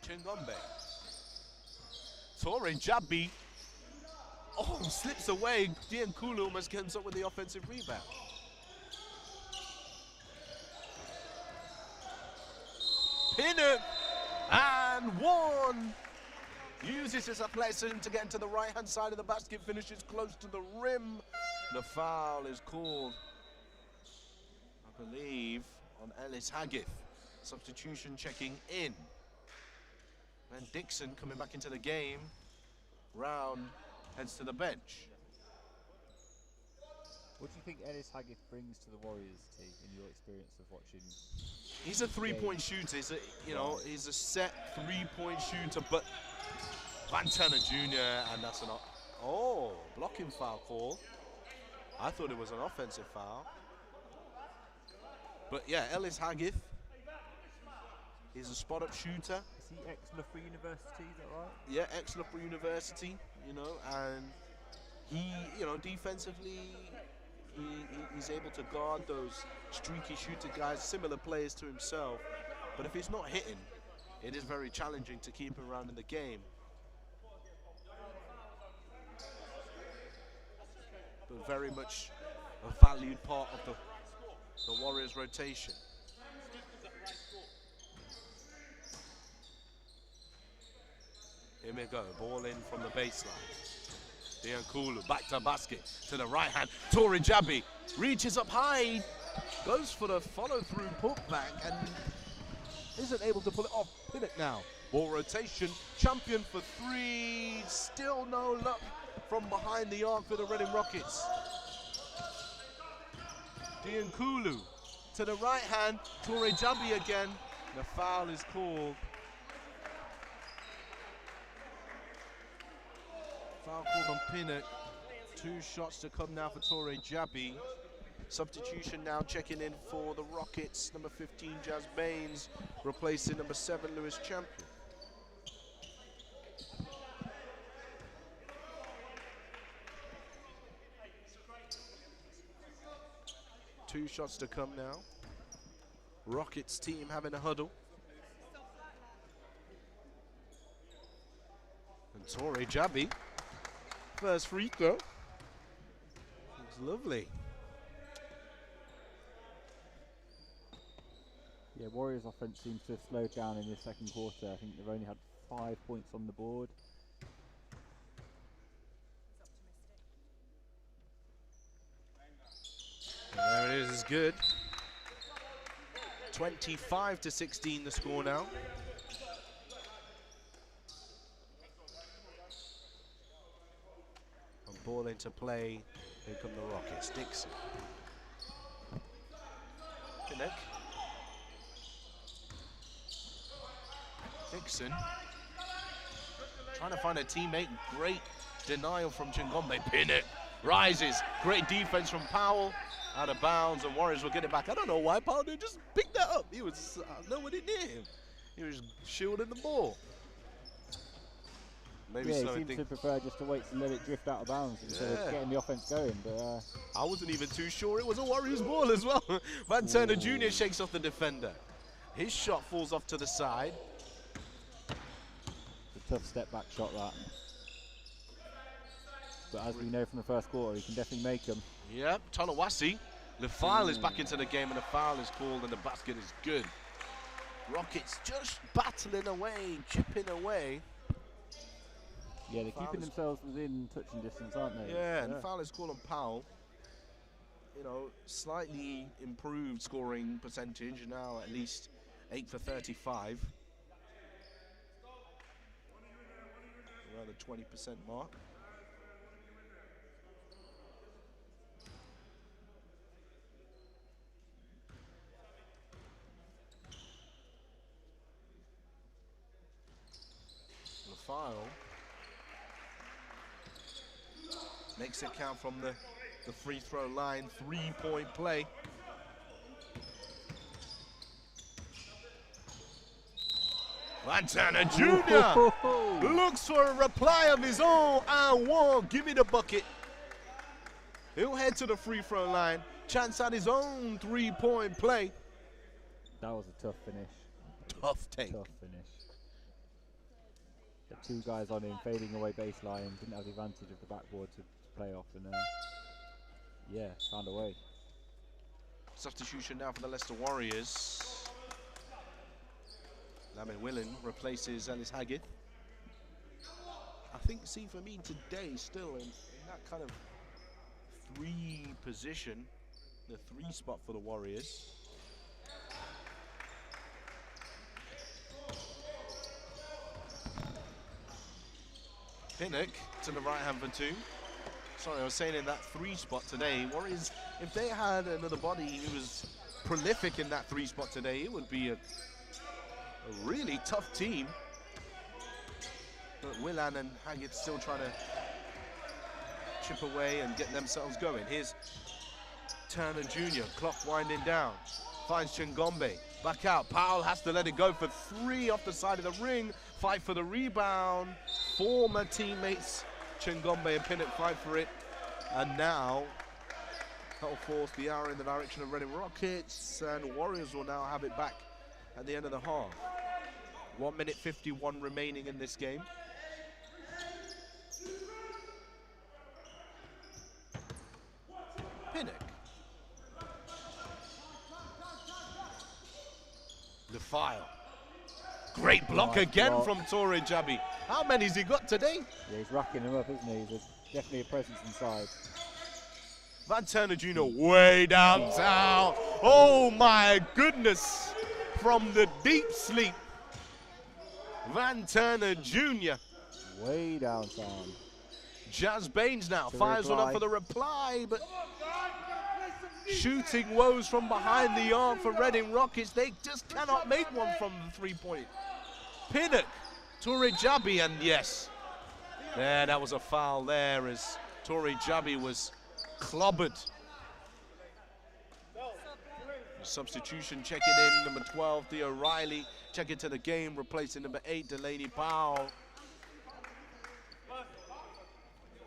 A: Chingombe. Torin Jabi. Oh, slips away. Diankulu almost comes up with the offensive rebound. Pinnock and one. Uses his athleticism to get into the right-hand side of the basket, finishes close to the rim. The foul is called, I believe, on Ellis Haggith. Substitution checking in. And Dixon coming back into the game. Round heads to the bench.
B: What do you think Ellis Haggith brings to the Warriors, T, in your experience of watching?
A: He's a three-point shooter. He's a, he's a set three-point shooter, but Van Turner Jr. and that's an blocking foul call. I thought it was an offensive foul. But yeah, Ellis Haggith. He's a spot-up shooter.
B: Is he ex-Loughborough University, is that right?
A: Yeah, ex-Loughborough University, and he, defensively, he's able to guard those streaky shooter guys, similar players to himself. But if he's not hitting, it is very challenging to keep him around in the game. But very much a valued part of the Warriors' rotation. Here we go, ball in from the baseline. Diankulu, back to basket, to the right hand. Tori Jabi reaches up high, goes for the follow-through putback and isn't able to pull it off. Pinnock now, ball rotation, champion for three, still no luck from behind the arc for the Reading Rockets. Diankulu to the right hand, Tori Jabi again. The foul is called. Foul called on Pinnock. 2 shots to come now for Tori Jabi. Substitution now checking in for the Rockets. Number 15, Jazz Baines, replacing number 7, Lewis Champion. Two shots to come now. Rockets team having a huddle. And Tori Jabi. First free throw. Looks lovely.
B: Yeah, Warriors offense seems to have slowed down in the second quarter. I think they've only had 5 points on the board.
A: And there it is, it's good. 25-16 the score now. Ball into play. Here come the Rockets. Dixon. Pinnock. Dixon. Trying to find a teammate. Great denial from Chingombe. Pinnock rises. Great defense from Powell. Out of bounds, and Warriors will get it back. I don't know why Powell didn't just pick that up. He was nobody near him. He was shielding the ball. Maybe
B: Yeah, he
A: slowing
B: seems
A: things.
B: to prefer just to wait to let it drift out of bounds instead of getting the offense going. But
A: I wasn't even too sure it was a Warriors ball as well. Van Turner Jr. shakes off the defender. His shot falls off to the side.
B: it's a tough step back shot that. But as we know from the first quarter, he can definitely make them.
A: Yep, Tonawasi. The foul is back into the game and the foul is called and the basket is good. Rockets just battling away, chipping away.
B: Yeah, they're keeping themselves within touching distance, aren't they?
A: Yeah, and the foul is called on Powell. You know, slightly improved scoring percentage, now at least 8 for 35. Around the 20% mark. The foul makes it count from the free throw line, 3-point play. Van Turner Jr. looks for a reply of his own and won't give me the bucket. He'll head to the free throw line, chance at his own 3-point play.
B: That was a tough finish.
A: Tough take.
B: Tough finish. The two guys on him fading away baseline, didn't have the advantage of the backboard to play off, and yeah, found a way.
A: Substitution now for the Leicester Warriors. Lamin Willen replaces Ellis Haggett. I think, see, for me today, still in that kind of 3 position, the 3 spot for the Warriors. Pinnock to the right hand for 2. Sorry, I was saying in that 3 spot today, Warriors, if they had another body who was prolific in that 3 spot today, it would be a really tough team. But Willan and Haggett still trying to chip away and get themselves going. Here's Turner Jr., clock winding down. Finds Chingombe, back out. Powell has to let it go for 3 off the side of the ring. Fight for the rebound. Former teammates Chingombe and Pinnock fight for it. And now that'll force the arrow in the direction of Reading Rockets, and Warriors will now have it back at the end of the half. 1 minute 51 remaining in this game. Pinnock. The file. Great block again from Torre Jabi. How many's he got today?
B: Yeah, he's racking them up, isn't he? He's definitely a presence inside.
A: Van Turner Jr. way downtown. Oh my goodness. From the deep sleep. Van Turner Jr.
B: Way downtown.
A: Jazz Baines now fires one up for the reply, but shooting woes from behind the arc for Reading Rockets. They just cannot make one from the 3-point. Pinnock, Torre Jabi, and yes, there, that was a foul there as Torre Jabi was clobbered. Substitution checking in, number 12, Theo Riley, checking to the game, replacing number 8, Delaney Powell.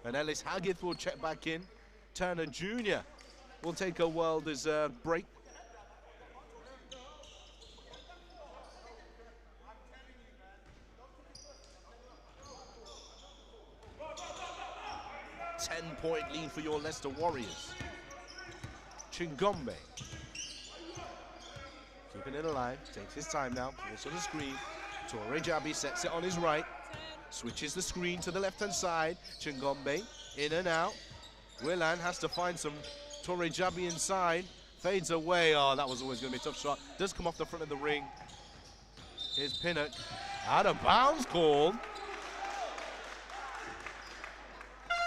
A: And Ellis Haggith will check back in. Turner Jr. will take a well-deserved break. Ten-point lead for your Leicester Warriors. Chingombe. Keeping it alive, takes his time now, pulls to the screen. Torre Jabi sets it on his right. Switches the screen to the left-hand side. Chingombe in and out. Willan has to find some Torre Jabi inside. Fades away. Oh, that was always going to be a tough shot. Does come off the front of the ring. Here's Pinnock. Out of bounds called.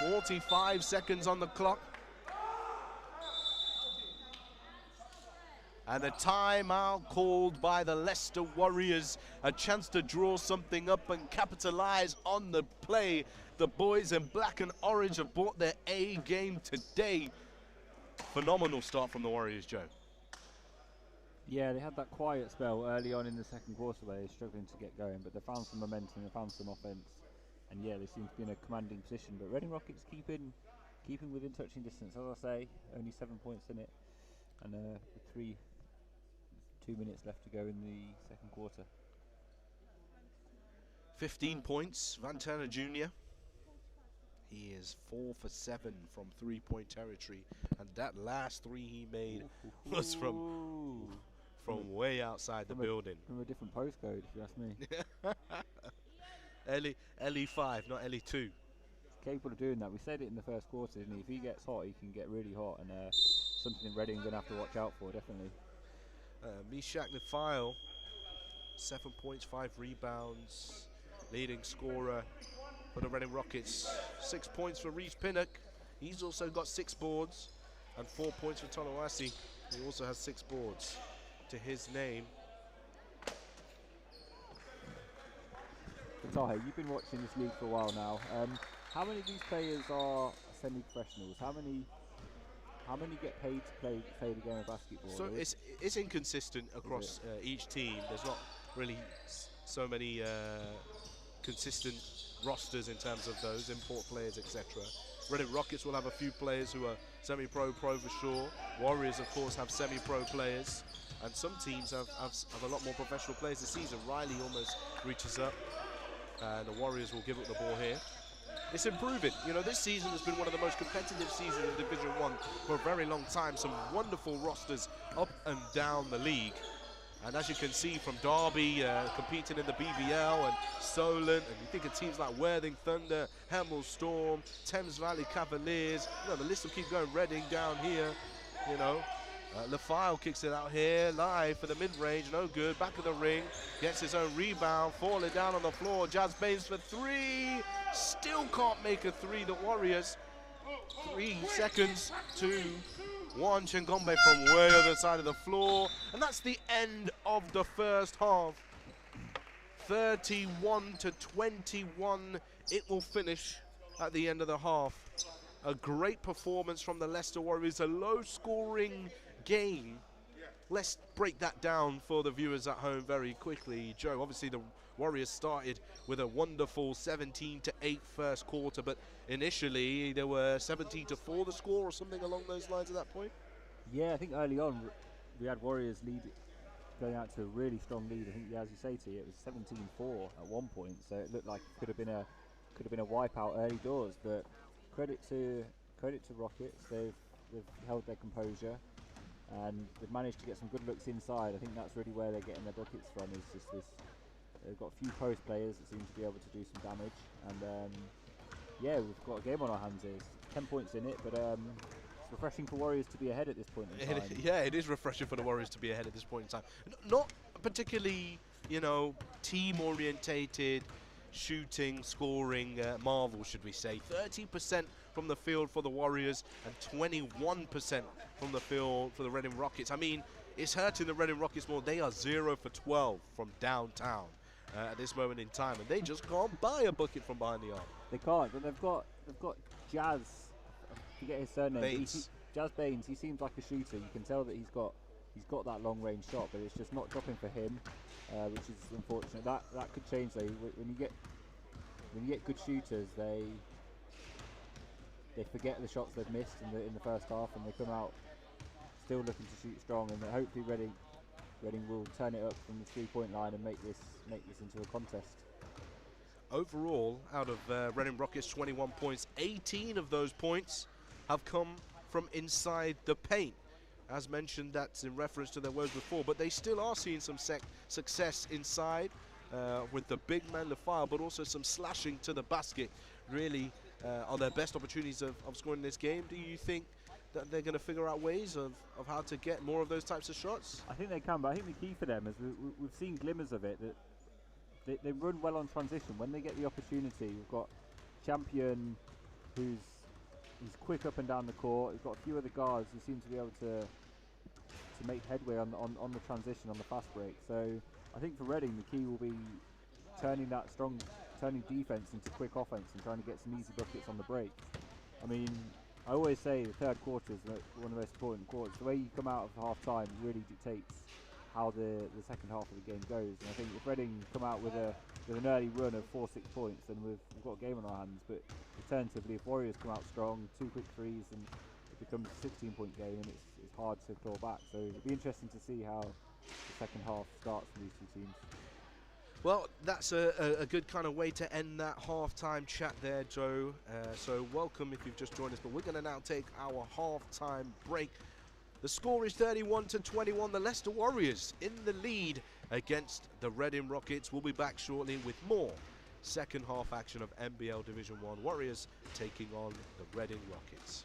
A: 45 seconds on the clock. And a timeout called by the Leicester Warriors. A chance to draw something up and capitalize on the play. The boys in black and orange have brought their A game today. Phenomenal start from the Warriors, Joe.
B: Yeah, they had that quiet spell early on in the second quarter where they were struggling to get going, but they found some momentum, they found some offense. and yeah, they seem to be in a commanding position. But Reading Rockets keeping within touching distance. As I say, only 7 points in it, and 2 minutes left to go in the second quarter.
A: 15 points, Van Turner Jr. He is 4 for 7 from 3-point territory, and that last three he made was from way outside the building.
B: From a different postcode, if you ask me.
A: LE5, not LE2.
B: He's capable of doing that. We said it in the first quarter, didn't he? If he gets hot, he can get really hot, and something in Reading going to have to watch out for, definitely.
A: Mishak Nafile, 7 points, 5 rebounds, leading scorer for the Reading Rockets. 6 points for Reece Pinnock. He's also got 6 boards, and 4 points for Tonawasi. He also has 6 boards to his name.
B: Tahe, you've been watching this league for a while now. How many of these players are semi-professionals? How many get paid to play the game of basketball?
A: So it's inconsistent across each team. There's not really so many consistent rosters in terms of those import players, etc. Reading Rockets will have a few players who are semi-pro, pro for sure. Warriors, of course, have semi-pro players, and some teams have a lot more professional players this season. Riley almost reaches up, and the Warriors will give up the ball here. It's improving. You know, this season has been one of the most competitive seasons in Division 1 for a very long time. Some wonderful rosters up and down the league. And as you can see from Derby competing in the BBL, and Solent, and you think of teams like Worthing Thunder, Hemel Storm, Thames Valley Cavaliers, you know, the list will keep going. Reading down here, you know. Lafile kicks it out here, live for the mid-range, no good, back of the ring, gets his own rebound, falling down on the floor. Jazz Baines for 3, still can't make a 3, the Warriors. 3 seconds, 2, 1, Chengombe from way other side of the floor, and that's the end of the first half. 31-21, it will finish at the end of the half. A great performance from the Leicester Warriors, a low-scoring game. Let's break that down for the viewers at home very quickly. Joe, obviously the Warriors started with a wonderful 17-8 first quarter, but initially they were 17-4 the score or something along those lines at that point.
B: Yeah, I think early on we had Warriors lead, going out to a really strong lead. I think, yeah, as you say, T, it was 17-4 at one point, so it looked like it could have been a wipeout early doors. But credit to Rockets, they've held their composure, and they've managed to get some good looks inside. I think that's really where they're getting their buckets from. Is just this. They've got a few post players that seem to be able to do some damage, and yeah, we've got a game on our hands here. 10 points in it, but it's refreshing for Warriors to be ahead at this point in time.
A: Yeah, it is refreshing for the Warriors to be ahead at this point in time. Not particularly, you know, team-orientated shooting, scoring marvel, should we say. 30% from the field for the Warriors and 21% from the field for the Reading Rockets. I mean, it's hurting the Reading Rockets more. They are 0 for 12 from downtown at this moment in time, and they just can't buy a bucket from behind the arc.
B: They can't, but they've got Jazz. I forget his surname.
A: Baines.
B: Jazz Baines. He seems like a shooter. You can tell that he's got that long range shot, but it's just not dropping for him, which is unfortunate. That could change though. When you get good shooters, they forget the shots they've missed in the first half, and they come out still looking to shoot strong. And hopefully Reading will turn it up from the 3-point line and make this into a contest.
A: Overall, out of Reading Rockets' 21 points, 18 of those points have come from inside the paint. As mentioned, that's in reference to their woes before, but they still are seeing some success inside with the big man Lafile, but also some slashing to the basket. Really are their best opportunities of scoring this game. Do you think that they're going to figure out ways of how to get more of those types of shots?
B: I think they can, but I think the key for them is we've seen glimmers of it, that they run well on transition. When they get the opportunity, we've got Champion, he's quick up and down the court. We've got a few other guards who seem to be able to make headway on the transition, on the fast break. So I think for Reading, the key will be turning defense into quick offense and trying to get some easy buckets on the break. I mean, I always say the third quarter is one of the most important quarters. The way you come out of half time really dictates how the second half of the game goes. And I think if Reading come out with a with an early run of 4-6 points, then we've got a game on our hands. But alternatively, if Warriors come out strong, 2 quick threes, and it becomes a 16-point game, and it's hard to claw back. So it'll be interesting to see how the second half starts for these two teams.
A: Well, that's a good kind of way to end that half-time chat there, Joe. So welcome if you've just joined us, but we're going to now take our half-time break. The score is 31-21. The Leicester Warriors in the lead against the Reading Rockets. We'll be back shortly with more second half action of NBL Division 1. Warriors taking on the Reading Rockets.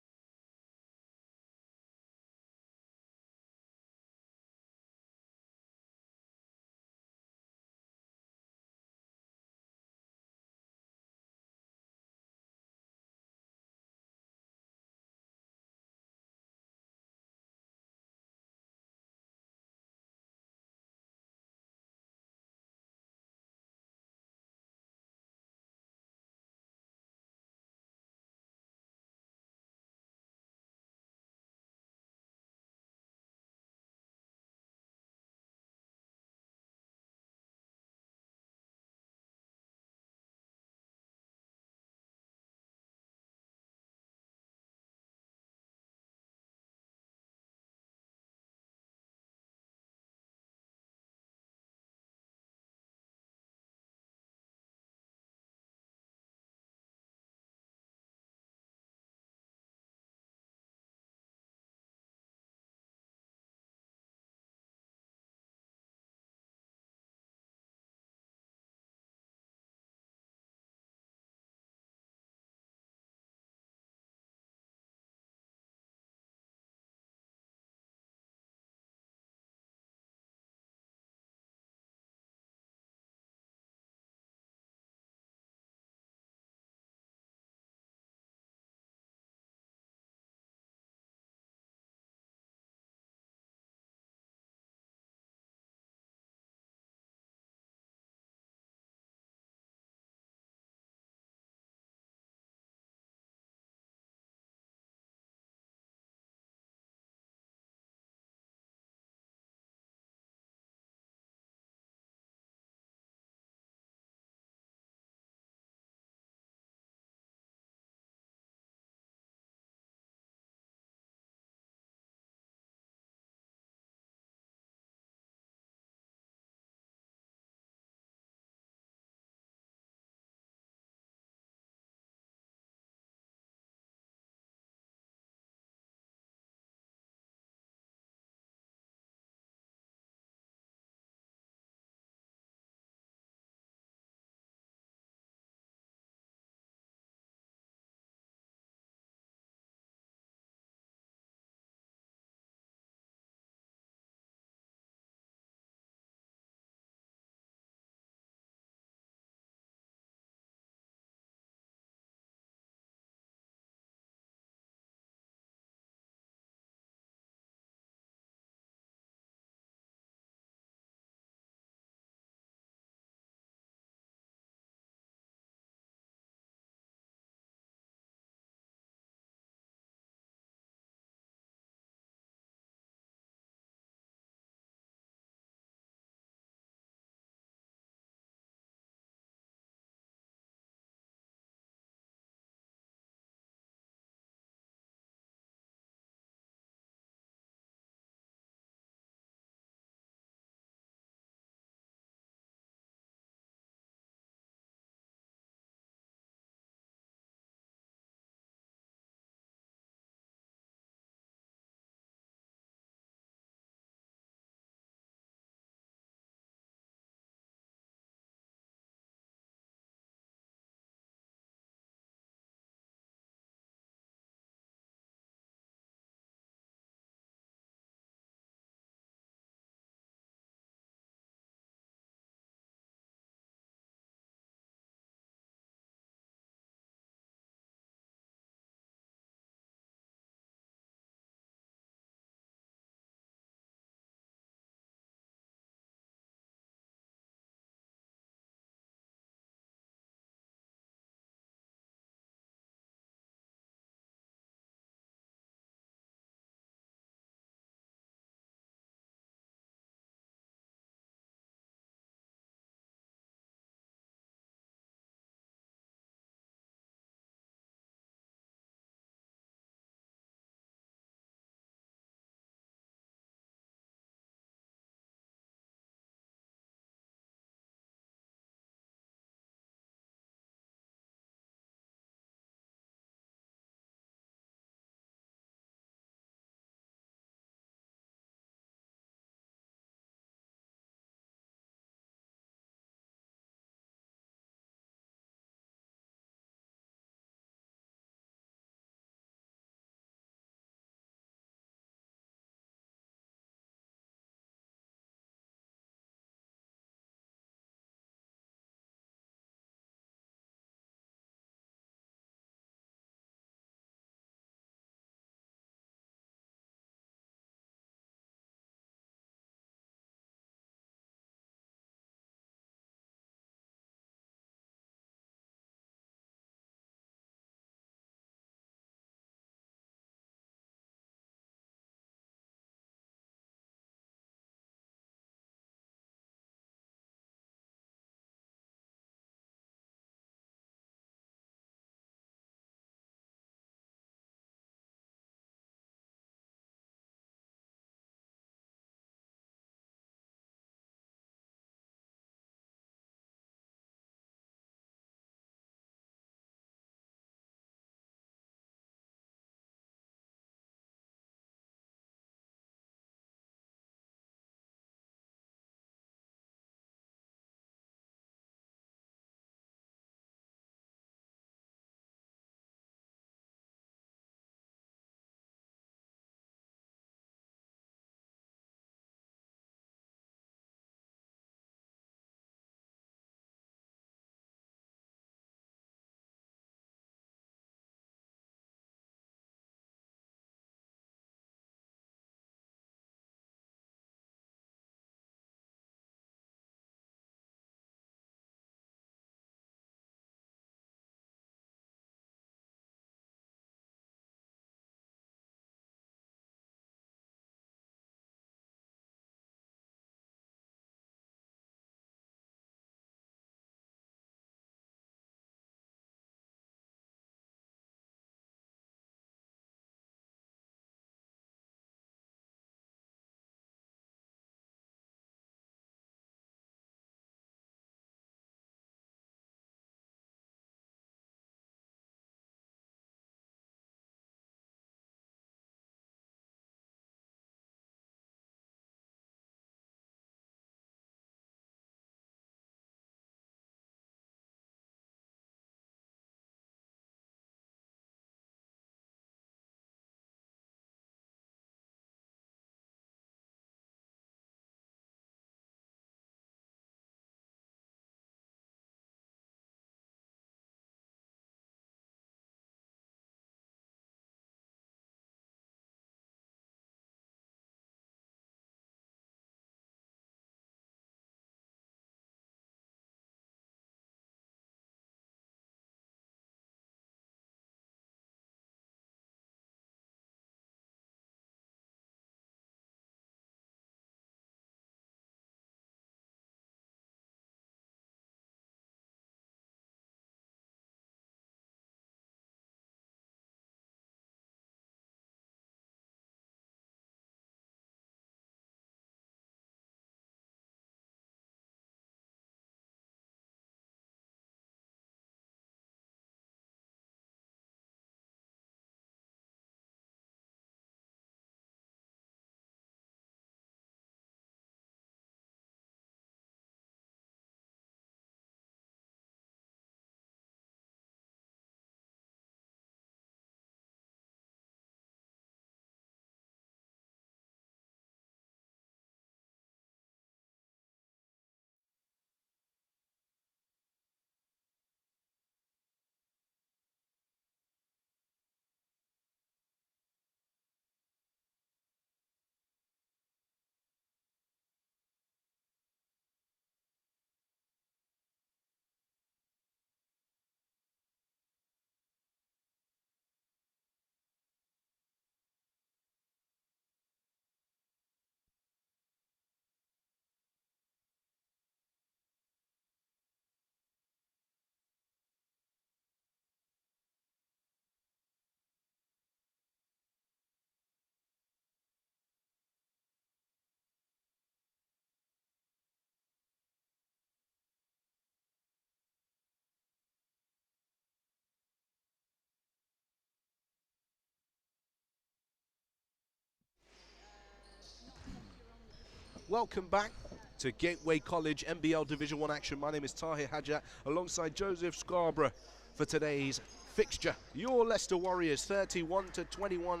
A: Welcome back to Gateway College NBL Division 1 action. My name is Tahir Hajat alongside Joseph Scarborough for today's fixture. Your Leicester Warriors 31-21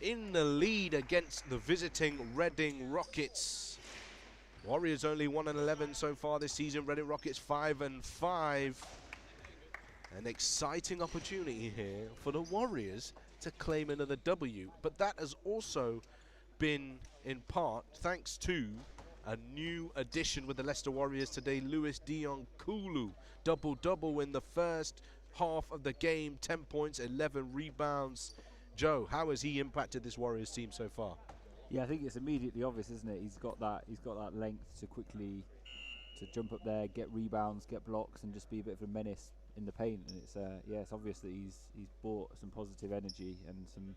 A: in the lead against the visiting Reading Rockets. Warriors only 1-11 so far this season. Reading Rockets 5-5. An exciting opportunity here for the Warriors to claim another W, but that has also been in part thanks to a new addition with the Leicester Warriors today, Lewis Dion Kulu. Double-double in the first half of the game, 10 points, 11 rebounds. Joe, how has he impacted this Warriors team so far?
B: Yeah, I think it's immediately obvious, isn't it? He's got that length to quickly jump up there, get rebounds, get blocks, and just be a bit of a menace in the paint. And it's obvious that he's brought some positive energy and some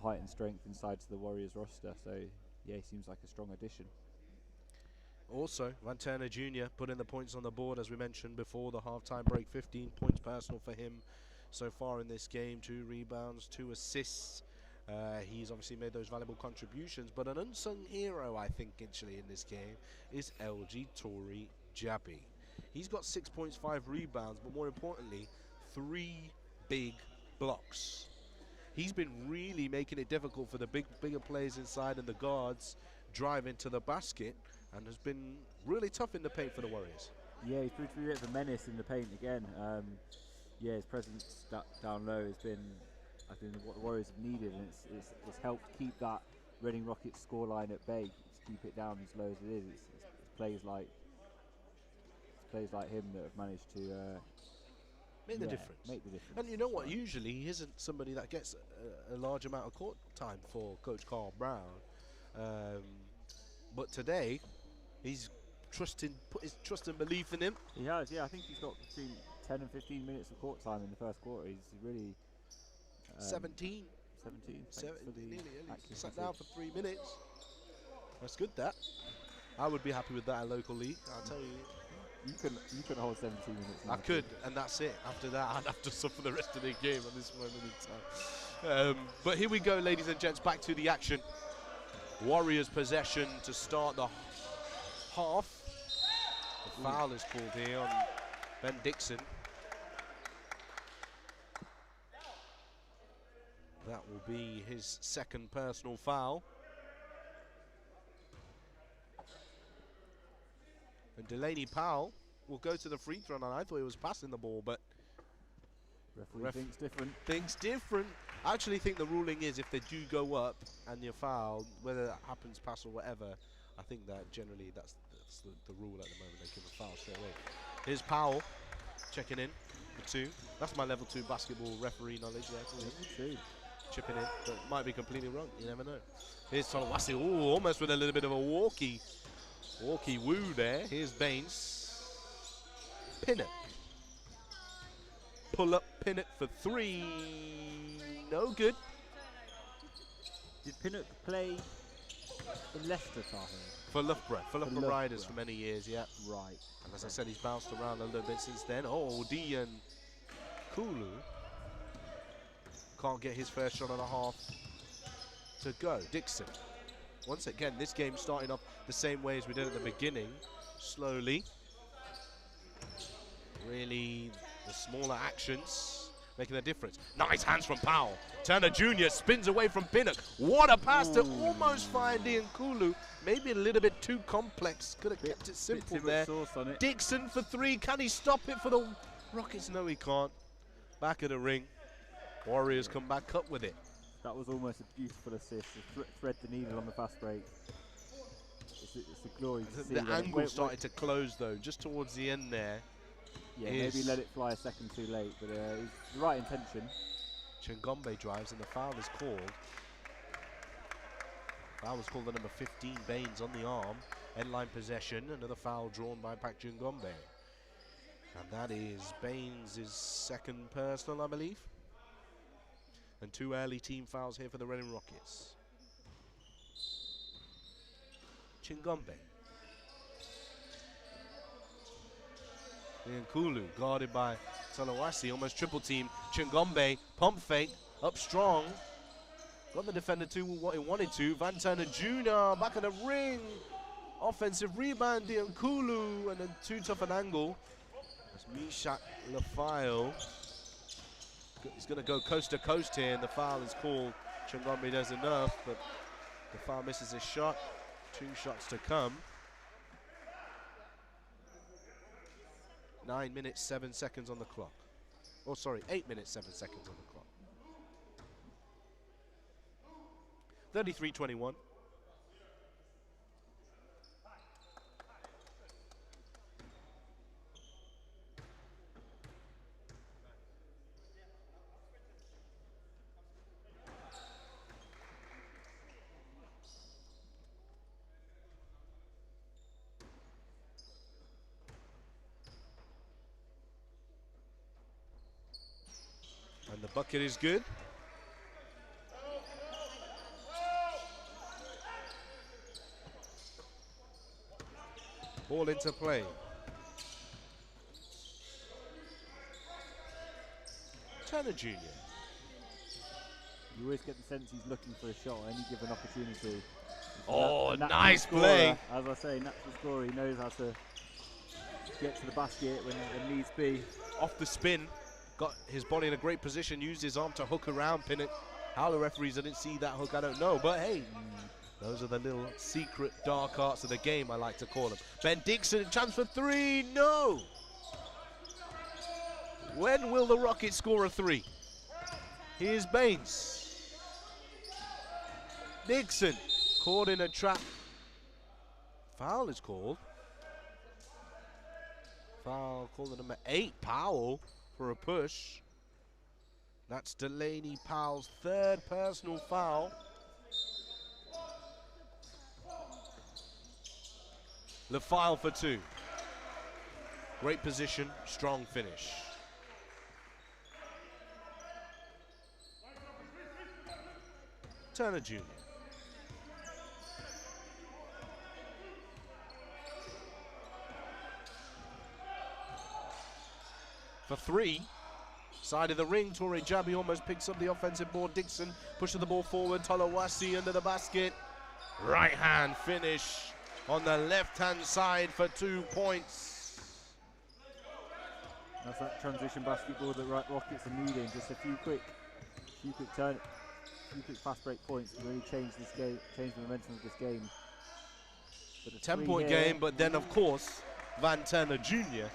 B: height and strength inside to the Warriors roster. So yeah, he seems like a strong addition.
A: Also, Van Turner Jr. putting the points on the board, as we mentioned before the halftime break. 15 points personal for him so far in this game. 2 rebounds, 2 assists. He's obviously made those valuable contributions, but an unsung hero, I think, actually in this game is LG Tori Jabi. He's got 6 points, 5 rebounds, but more importantly, 3 big blocks. He's been really making it difficult for the bigger players inside and the guards drive into the basket, and has been really tough in the paint for the Warriors.
B: Yeah, he's proved to be a bit of a menace in the paint again. Yeah, his presence down low has been, I think, what the Warriors have needed, and it's helped keep that Reading Rockets scoreline at bay, to keep it down as low as it is. It's players like him that have managed to
A: Make the difference. And you know what? Usually he isn't somebody that gets a large amount of court time for Coach Carl Brown. But today, he's put his trust and belief in him.
B: He has, yeah. I think he's got between 10 and 15 minutes of court time in the first quarter. He's really
A: 17.
B: 17.
A: Nearly. Sat down for 3 minutes. That's good, that. I would be happy with that in local league, I'll tell you.
B: You couldn't hold 17 minutes.
A: I could, and that's it. After that, I'd have to suffer the rest of the game at this moment in time. But here we go, ladies and gents, back to the action. Warriors possession to start the half. The foul is called here on Ben Dixon. That will be his second personal foul. And Delaney Powell will go to the free throw, and I thought he was passing the ball, but
B: Referee
A: thinks different. I actually think the ruling is if they do go up and you're fouled, whether that happens pass or whatever, I think that generally that's the rule at the moment. They give a foul straight away. Here's Powell checking in for 2. That's my level 2 basketball referee knowledge there. Chipping in, but it might be completely wrong. You never know. Here's Tolawasi. Ooh, almost with a little bit of a walkie woo there. Here's Baines. Pinnock. Pull up Pinnock for 3. No good.
B: Did Pinnock play in Leicester, Tahir?
A: For Loughborough Riders for many years, yeah.
B: Right.
A: And as I said, he's bounced around a little bit since then. Oh, Dion Kulu can't get his first shot and a half to go. Dixon. Once again, this game starting off the same way as we did at the beginning. Slowly. Really, the smaller actions making a difference. Nice hands from Powell. Turner Jr. spins away from Pinnock. What a pass to almost find Dion Kulu. Maybe a little bit too complex. Could have kept it simple there. Dixon for 3. Can he stop it for the Rockets? No, he can't. Back of the ring. Warriors come back up with it.
B: That was almost a beautiful assist. Thread the needle on the fast break. It's a glory to see.
A: The angle started to close though, just towards the end there.
B: Yeah, maybe let it fly a second too late, but it was the right intention.
A: Chingombe drives and the foul is called. Foul was called the number 15, Baines on the arm. End line possession, another foul drawn by Pak Chingombe. And that is Baines' second personal, I believe. And 2 early team fouls here for the Reading Rockets. Chingombe. Kulu guarded by Talawasi, almost triple team. Chingombe, pump fake, up strong. Got the defender to what he wanted to. Van Turner Jr. back in the ring. Offensive rebound, Diankulu, and then too tough an angle. As Mishak Lafile. He's going to go coast to coast here, and the foul is called. Changombe does enough, but the foul misses his shot. 2 shots to come. 9 minutes, 7 seconds on the clock. Oh, sorry, 8 minutes, 7 seconds on the clock. 33-21. And the bucket is good. Ball into play. Turner Jr.
B: You always get the sense he's looking for a shot at any given opportunity.
A: Oh,
B: A natural
A: nice
B: scorer,
A: play.
B: As I say, natural scorer. He knows how to get to the basket when needs be.
A: Off the spin, got his body in a great position, used his arm to hook around, pin it. How the referees didn't see that hook, I don't know. But hey, those are the little secret dark arts of the game, I like to call them. Ben Dixon, chance for 3, no! When will the Rockets score a 3? Here's Baines. Dixon, caught in a trap. Foul is called. Foul called to number 8, Powell, for a push. That's Delaney Powell's 3rd personal foul. Lafile for 2. Great position, strong finish. Turner Jr. For 3. Side of the ring, Torre Jabi almost picks up the offensive board. Dixon pushes the ball forward. Tolawasi under the basket. Right hand finish on the left hand side for 2 points.
B: That's that transition basketball that Rockets are needing. Just a few quick fast break points to really change this game, change the momentum of this game.
A: 10-point game, but then of course Van Turner Jr.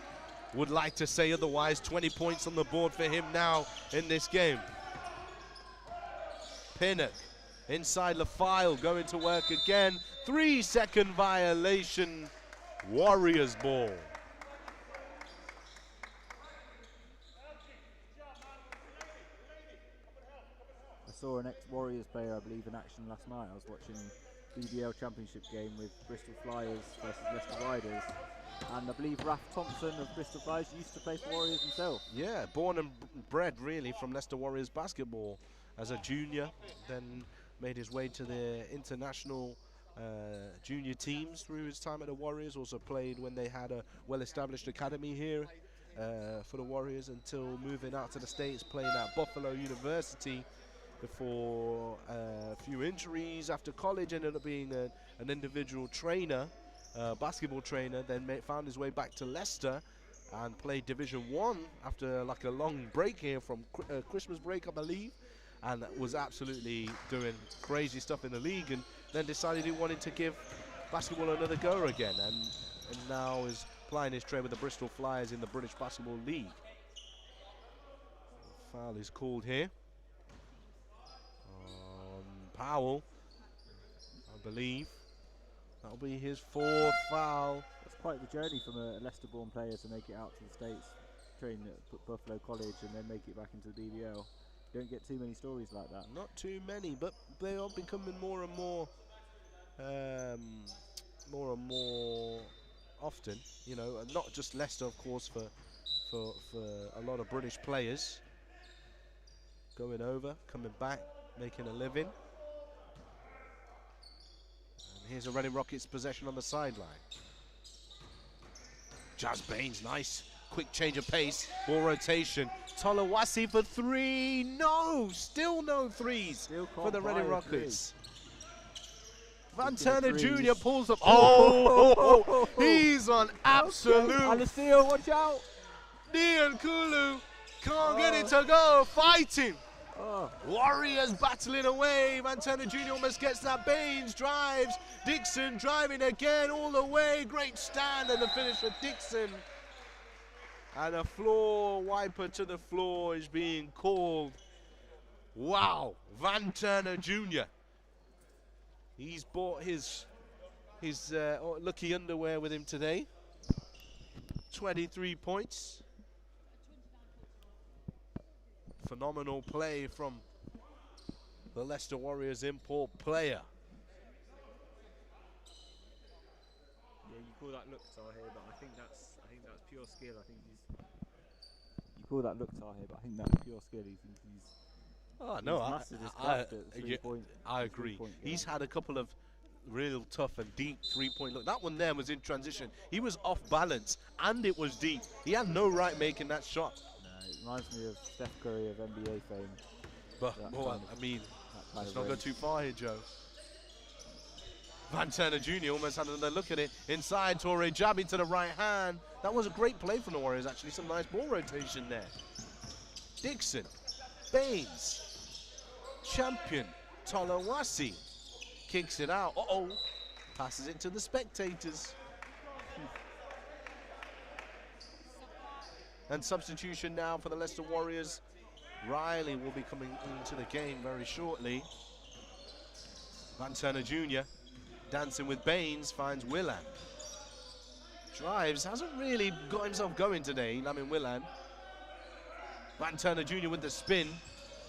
A: would like to say otherwise. 20 points on the board for him now in this game. Pinnock inside Lafile, going to work again. 3-second violation. Warriors ball.
B: I saw an ex-Warriors player, I believe, in action last night. I was watching BBL Championship game with Bristol Flyers versus Leicester Riders. And I believe Raf Thompson of Bristol Flyers used to play for Warriors himself.
A: Yeah, born and bred really from Leicester Warriors basketball as a junior, then made his way to the international junior teams through his time at the Warriors. Also played when they had a well-established academy here for the Warriors until moving out to the States, playing at Buffalo University before a few injuries. After college, ended up being an individual trainer, basketball trainer, then found his way back to Leicester and played Division 1 after like a long break here from Christmas break, I believe, and was absolutely doing crazy stuff in the league, and then decided he wanted to give basketball another go again, and now is plying his trade with the Bristol Flyers in the British Basketball League. Foul is called here. Powell, I believe. That'll be his 4th foul.
B: It's quite the journey from a Leicester-born player to make it out to the States, train at Buffalo College, and then make it back into the BBL. You don't get too many stories like that.
A: Not too many, but they are becoming more and more often. You know, and not just Leicester, of course, for a lot of British players going over, coming back, making a living. Here's a Reading Rockets possession on the sideline. Jazz Baines, nice Quick change of pace, ball rotation. Tolawasi for three. No, still no threes for the Reading Rockets. Van Turner Jr. pulls up. Oh, he's on absolute.
B: And the steal, watch out.
A: Dian Kulu can't get it to go. Fighting.
B: Oh.
A: Warriors battling away. Van Turner Jr. almost gets that. Baines drives. Dixon driving again all the way. Great stand and the finish for Dixon. And a floor wiper to the floor is being called. Wow, Van Turner Jr. He's bought his lucky underwear with him today. 23 points. Phenomenal play from the Leicester Warriors import player.
B: Yeah, you call that look here, but I think that's pure skill. I think you call that look here, but I think that's pure skill.
A: I agree. He's had a couple of real tough and deep three-point look. That one there was in transition. He was off balance and it was deep. He had no right making that shot.
B: It reminds me of Steph Curry of NBA fame.
A: But I mean, let's not go too far here, Joe. Van Turner Jr. almost had another look at it. Inside, Torre jabbing to the right hand. That was a great play from the Warriors, actually. Some nice ball rotation there. Dixon, Baines, Champion, Tolawasi kicks it out. Passes it to the spectators. And substitution now for the Leicester Warriors. Riley will be coming into the game very shortly. Van Turner Jr. dancing with Baines, finds Willan. Drives, hasn't really got himself going today, Lamin Willan. Van Turner Jr. with the spin,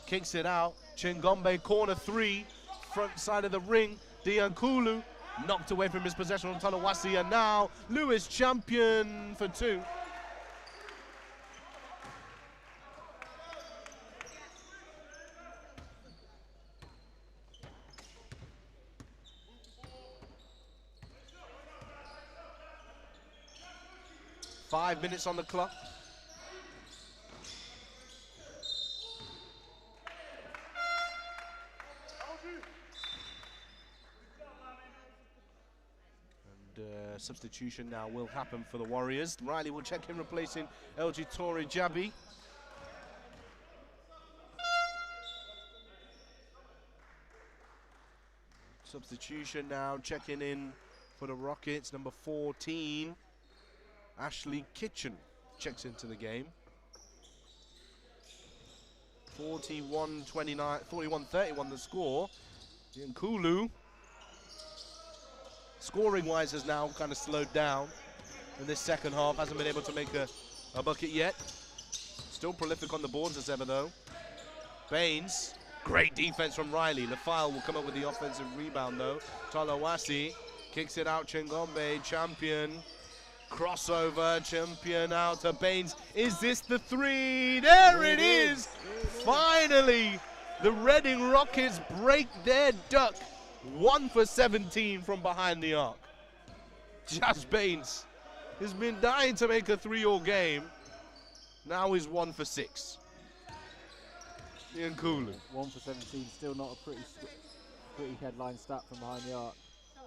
A: kicks it out. Chingombe, corner three, front side of the ring. Diankulu knocked away from his possession on Tolawasi, and now Lewis Champion for two. Five minutes on the clock. And substitution now will happen for the Warriors. Riley will check in, replacing LG Torre Jabi. Substitution now checking in for the Rockets, number 14. Ashley Kitchen checks into the game. 41-31 the score. Nkulu, scoring-wise, has now kind of slowed down in this second half. Hasn't been able to make a bucket yet. Still prolific on the boards as ever, though. Baines, great defense from Riley. Lafile will come up with the offensive rebound, though. Tolawasi kicks it out. Chingombe, Champion. Crossover, Champion out to Baines. Is this the three? There it is! Finally, the Reading Rockets break their duck. 1 for 17 from behind the arc. Jazz Baines has been dying to make a 3-all game. Now he's 1 for 6. Nkulu.
B: 1 for 17, still not a pretty headline stat from behind the arc.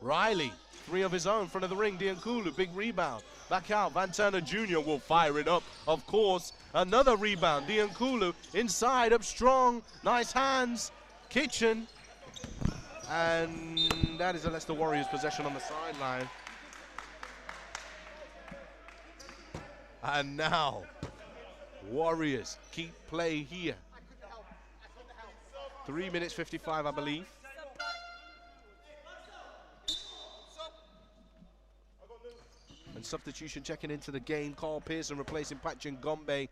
A: Riley, 3 of his own, front of the ring. Diankulu, big rebound. Back out, Van Turner Jr. will fire it up, of course. Another rebound, Diankulu inside, up strong, nice hands. Kitchen, and that is a Leicester Warriors possession on the sideline. And now, Warriors keep play here. 3 minutes 55, I believe. And substitution checking into the game. Carl Pearson replacing Pat Chingombe. A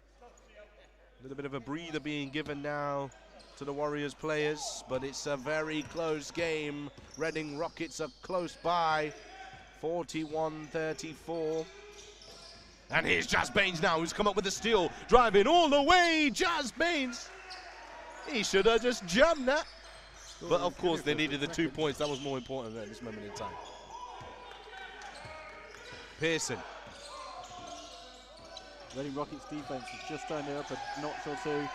A: little bit of a breather being given now to the Warriors players, but it's a very close game. Reading Rockets are close by, 41-34. And here's Jazz Baines now, who's come up with the steal, driving all the way. Jazz Baines, he should have just jumped that. But of course they needed the 2 points. That was more important at this moment in time. Pearson
B: Reading Rockets defense has just turned it up a notch or two.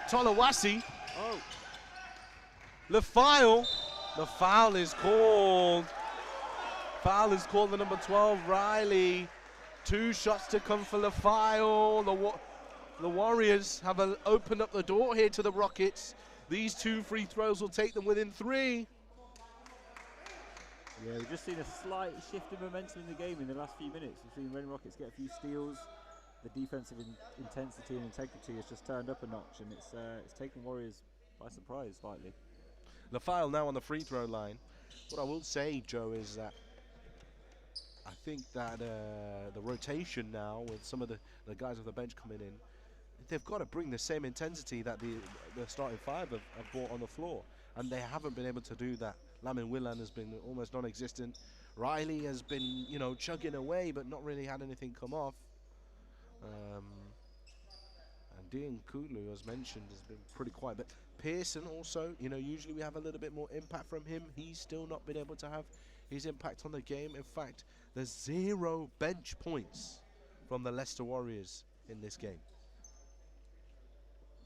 A: Tolawasi,
B: Oh,
A: the foul. The foul is called. Foul is called the number 12, Riley. 2 shots to come for the foul. The Warriors have opened up the door here to the Rockets. These 2 free throws will take them within 3.
B: yeah, we've just seen a slight shift in momentum in the game in the last few minutes. We've seen Reading Rockets get a few steals. The defensive intensity and integrity has just turned up a notch, and it's taken Warriors by surprise slightly.
A: The foul now on the free throw line. What I will say, Joe, is that I think that the rotation now with some of the guys off the bench coming in, they've got to bring the same intensity that the starting 5 have brought on the floor, and they haven't been able to do that. Lamin Willan has been almost non-existent. Riley has been, chugging away, but not really had anything come off. And Dean Kulu, as mentioned, has been pretty quiet. But Pearson also, usually we have a little bit more impact from him. He's still not been able to have his impact on the game. In fact, there's 0 bench points from the Leicester Warriors in this game.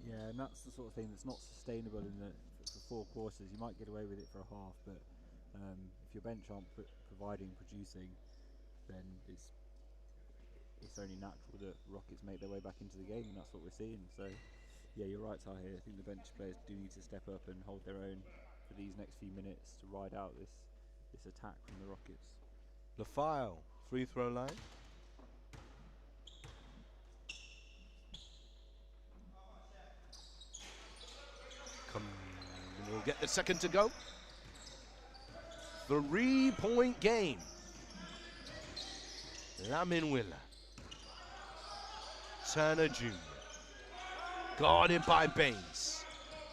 B: Yeah, and that's the sort of thing that's not sustainable for 4 quarters. You might get away with it for a half, but if your bench aren't providing, producing, then it's only natural that Rockets make their way back into the game, and that's what we're seeing. So, yeah, you're right, Tahir. I think the bench players do need to step up and hold their own for these next few minutes to ride out this attack from the Rockets.
A: The foul, free throw line. We'll get the second to go. 3-point game. Lamin Willa. Turner Jr. Guarded by Baines.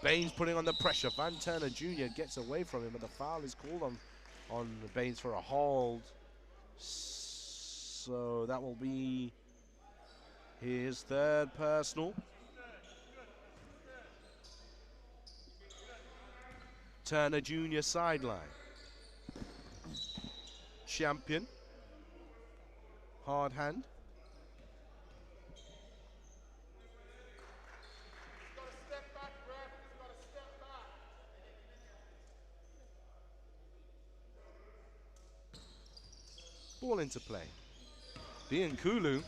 A: Baines putting on the pressure. Van Turner Jr. gets away from him, but the foul is called on Baines for a hold. So that will be his 3rd personal. Turner Jr. sideline. Champion. Hard hand. Ball into play. Dean Kulu,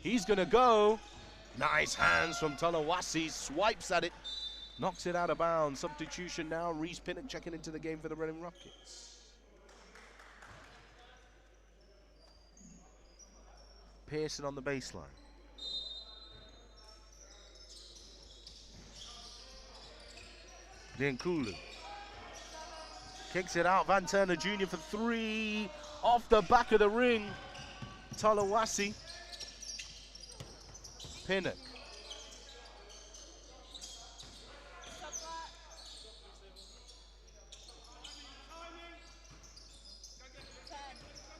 A: he's gonna go. Nice hands from Tolawasi, swipes at it, knocks it out of bounds. Substitution now, Reese Pinnock checking into the game for the Reading Rockets. Pearson on the baseline. Dean Kulu kicks it out, Van Turner Jr. for 3. Off the back of the ring, Tolawasi. Pinnock.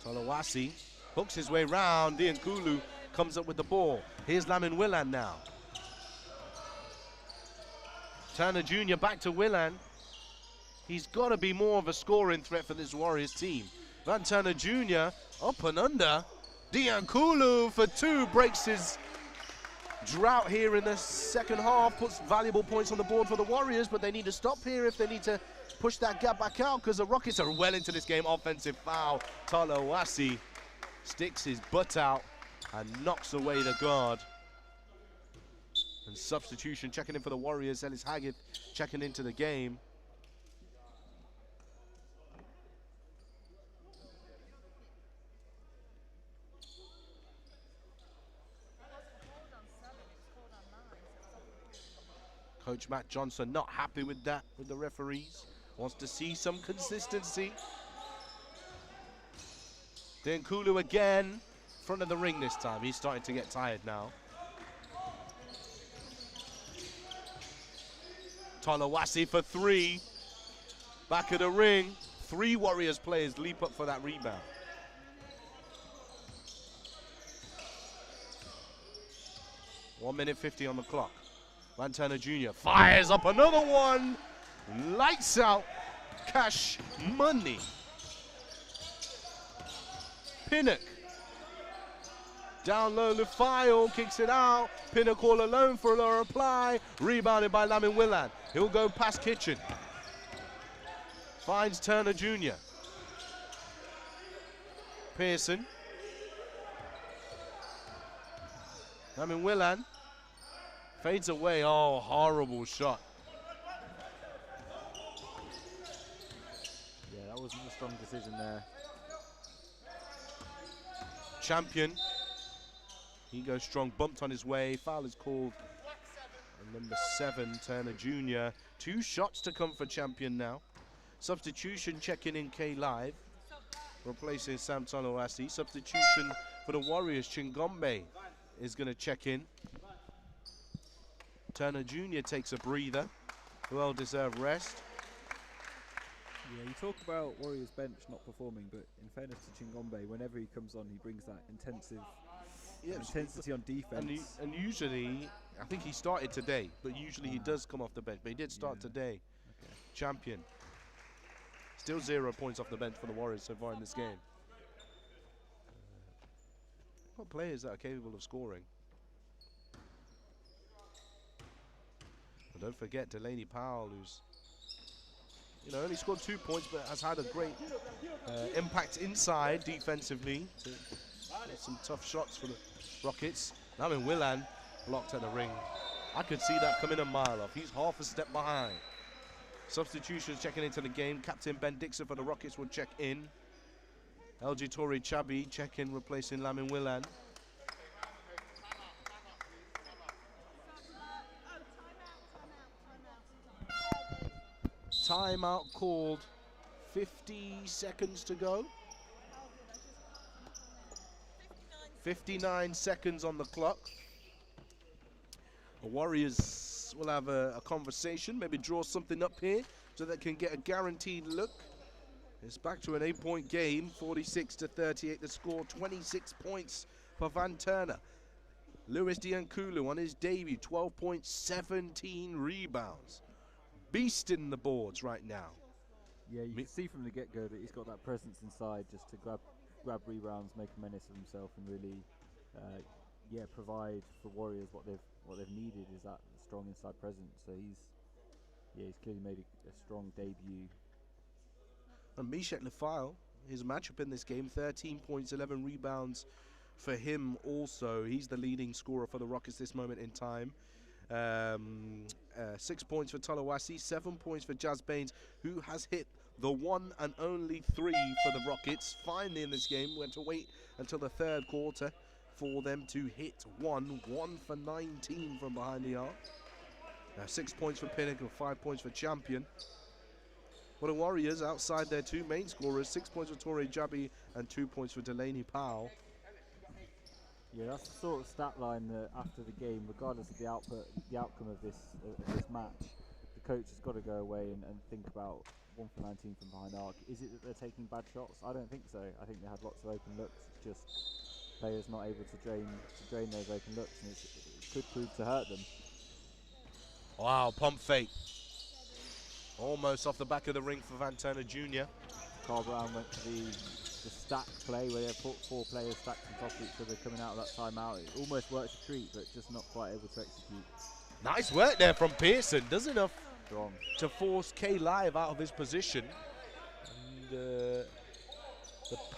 A: Tolawasi hooks his way round. Dean Kulu comes up with the ball. Here's Lamin Willan now. Turner Jr. back to Willan. He's got to be more of a scoring threat for this Warriors team. Van Turner Jr. up and under. Dean Kulu for 2 breaks his drought here in the second half, puts valuable points on the board for the Warriors, but they need to stop here if they need to push that gap back out, because the Rockets are well into this game. Offensive foul. Tolawasi sticks his butt out and knocks away the guard. And substitution checking in for the Warriors. Ellis Haggett checking into the game. Coach Matt Johnson not happy with that, with the referees. Wants to see some consistency. Then Kulu again, front of the ring this time. He's starting to get tired now. Tolawasi for 3. Back of the ring. 3 Warriors players leap up for that rebound. One minute 50 on the clock. Van Turner Jr. fires up another one. Lights out. Cash money. Pinnock. Down low, Lufile kicks it out. Pinnacle alone for a reply. Rebounded by Lamin Willan. He'll go past Kitchen. Finds Turner Jr. Pearson. Lamin Willan fades away. Oh, horrible shot.
B: Yeah, that wasn't a strong decision there.
A: Champion. He goes strong, bumped on his way. Foul is called. And number 7, Turner Jr. 2 shots to come for Champion now. Substitution checking in K Live, replacing Sam Tonowasi. Substitution for the Warriors, Chingombe is going to check in. Turner Jr. takes a breather. Well-deserved rest.
B: Yeah, you talk about Warriors bench not performing, but in fairness to Chingombe, whenever he comes on, he brings that intensity on defense.
A: And usually, I think he started today, but usually he does come off the bench. But he did start today.
B: Okay.
A: Champion. Still 0 points off the bench for the Warriors so far in this game. What players that are capable of scoring? And don't forget Delaney Powell, who's only scored 2 points, but has had a great impact inside defensively to get some tough shots for the Rockets. Lamin Willan blocked at the ring. I could see that coming a mile off. He's half a step behind. Substitutions checking into the game. Captain Ben Dixon for the Rockets will check in. LG Torrey Chabi check in, replacing Lamin Willan. Timeout called. 50 seconds to go. 59 seconds on the clock. The Warriors will have a conversation, maybe draw something up here so they can get a guaranteed look. It's back to an 8-point game, 46-38 the score, 26 points for Van Turner. Lewis Diankulu on his debut, 12 points, 17 rebounds. Beasting the boards right now.
B: Yeah, you can see from the get-go that he's got that presence inside just to grab rebounds, make a menace of himself, and really, provide for Warriors what they've needed is that strong inside presence. So he's clearly made a strong debut.
A: And Meshach Lefile, his matchup in this game, 13 points, 11 rebounds for him also. He's the leading scorer for the Rockets this moment in time. 6 points for Tolawasi, 7 points for Jazz Baines, who has hit the one and only 3 for the Rockets. Finally in this game, we had to wait until the third quarter for them to hit 1 for 19 from behind the arc. 6 points for Pinnacle, 5 points for Champion. For the Warriors, outside their 2 main scorers, 6 points for Torrey Jabi and 2 points for Delaney Powell.
B: Yeah, that's the sort of stat line that after the game, regardless of the outcome of this match, the coach has got to go away and think about 1 for 19 from behind arc. Is it that they're taking bad shots? I don't think so. I think they had lots of open looks. It's just players not able to drain those open looks, and it could prove to hurt them.
A: Wow, pump fake. Almost off the back of the ring for Van Turner Jr.
B: Carl Brown went to the stack play where they have 4 players stacked on top of each other coming out of that timeout. It almost worked a treat, but just not quite able to execute.
A: Nice work there from Pearson. Does enough
B: Strong.
A: to force K Live out of his position. And the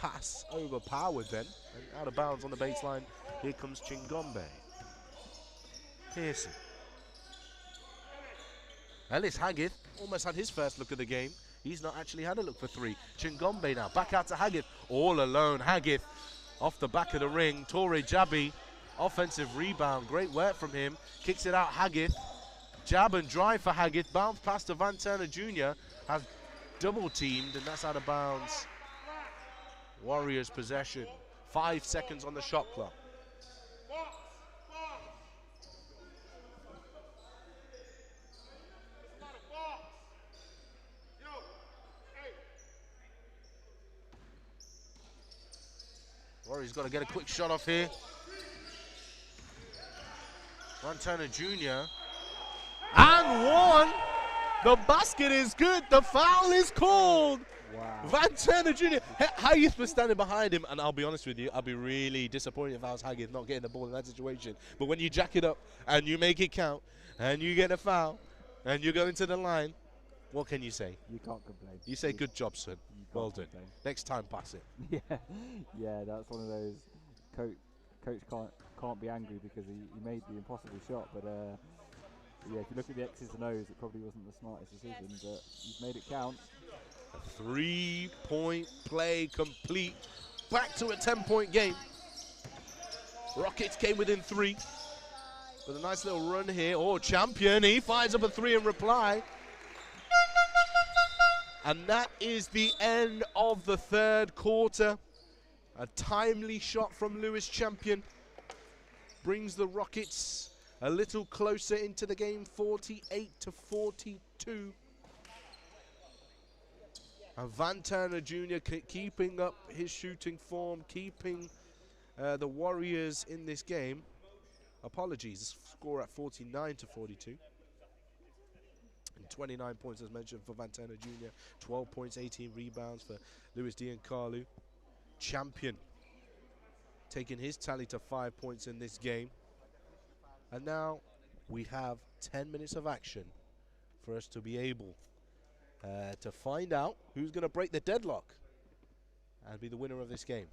A: pass overpowered then. And out of bounds on the baseline. Here comes Chingombe. Pearson. Ellis Haggith almost had his first look of the game. He's not actually had a look for 3. Chingombe now, back out to Haggith. All alone, Haggith off the back of the ring. Torrey Jabi, offensive rebound. Great work from him. Kicks it out, Haggith. Jab and drive for Haggith. Bounce past to Van Turner Jr. Has double teamed, and that's out of bounds. Warriors possession. 5 seconds on the shot clock. Warriors got to get a quick shot off here. Van Turner Jr. And 1. The basket is good. The foul is called.
B: Wow.
D: Van Turner Jr. Haggith was standing behind him, and I'll be honest with you, I'll be really disappointed if I was Haggith not getting the ball in that situation. But when you jack it up and you make it count, and you get a foul, and you go into the line, what can you say?
B: You can't complain.
D: You say, good job, son.
B: You can't
D: Well done.
B: complain.
D: Next time, pass it.
B: yeah, that's one of those. Coach can't be angry because he made the impossible shot, but yeah, if you look at the X's and O's, it probably wasn't the smartest decision, but you've made it count.
D: A 3-point play complete. Back to a 10-point game. Rockets came within 3. With a nice little run here. Oh, Champion, he fires up a 3 in reply. And that is the end of the third quarter. A timely shot from Lewis Champion brings the Rockets a little closer into the game, 48-42. And Van Turner Jr. keeping up his shooting form, keeping the Warriors in this game. Apologies, score at 49-42. And 29 points as mentioned for Van Turner Jr. 12 points, 18 rebounds for Louis Diancarlu. Champion taking his tally to 5 points in this game. And now we have 10 minutes of action for us to be able to find out who's going to break the deadlock and be the winner of this game.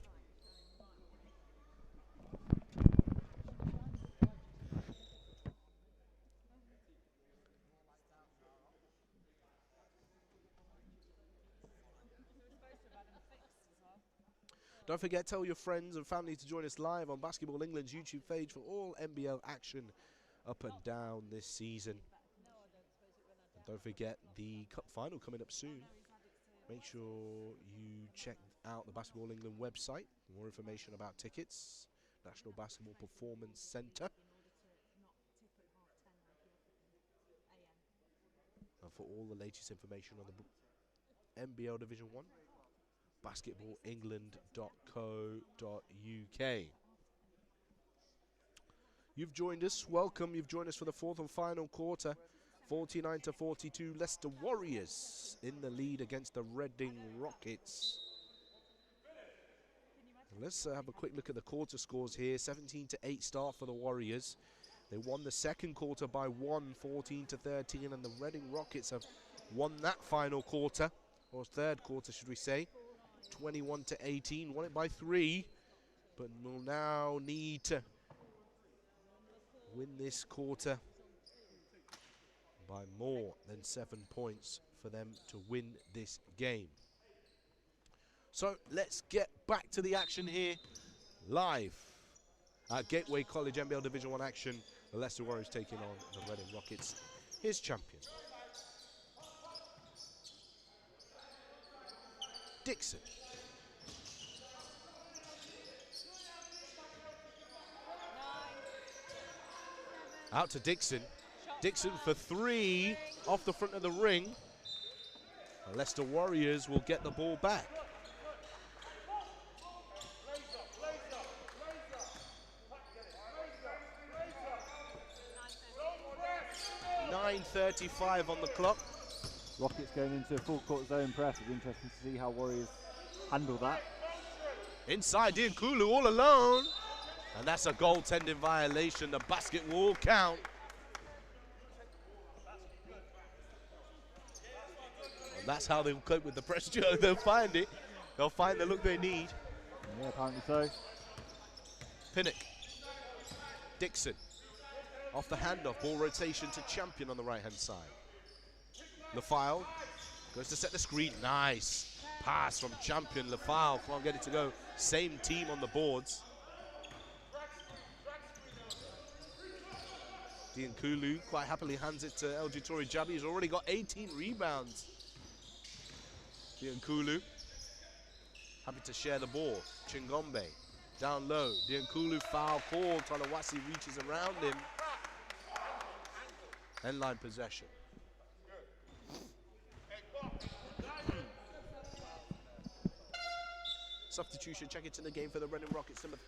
D: Don't forget, tell your friends and family to join us live on Basketball England's YouTube page for all NBL action up and down this season. And don't forget the Cup final coming up soon. Make sure you check out the Basketball England website for more information about tickets. National Basketball Performance Centre. And for all the latest information on the NBL Division 1. basketballengland.co.uk. You've joined us. Welcome. You've joined us for the fourth and final quarter. 49-42. Leicester Warriors in the lead against the Reading Rockets. Let's have a quick look at the quarter scores here. 17-8 start for the Warriors. They won the second quarter by 1, 14-13, and the Reading Rockets have won that final quarter, or third quarter, should we say. 21-18, won it by 3, but will now need to win this quarter by more than 7 points for them to win this game. So let's get back to the action here, live at Gateway College NBL Division 1 action. The Leicester Warriors taking on the Reading Rockets. Here's Champion. Dixon. Out to Dixon. Dixon for 3 off the front of the ring. The Leicester Warriors will get the ball back. .9:35 on the clock.
B: Rockets going into a full court zone press. It'll be interesting to see how Warriors handle that.
D: Inside, Diankulu all alone. And that's a goaltending violation. The basket will count. And that's how they'll cope with the pressure. They'll find it. They'll find the look they need.
B: Yeah, apparently so.
D: Pinnock. Dixon. Off the handoff. Ball rotation to Champion on the right-hand side. Lafile goes to set the screen. Nice pass from Champion. Lafile can't get it to go. Same team on the boards. Diankulu quite happily hands it to LG Tori Jabi. He's already got 18 rebounds. Diankulu happy to share the ball. Chingombe down low. Diankulu foul call. Talawasi reaches around him. End-line possession. Substitution, check into the game for the Reading Rockets. Number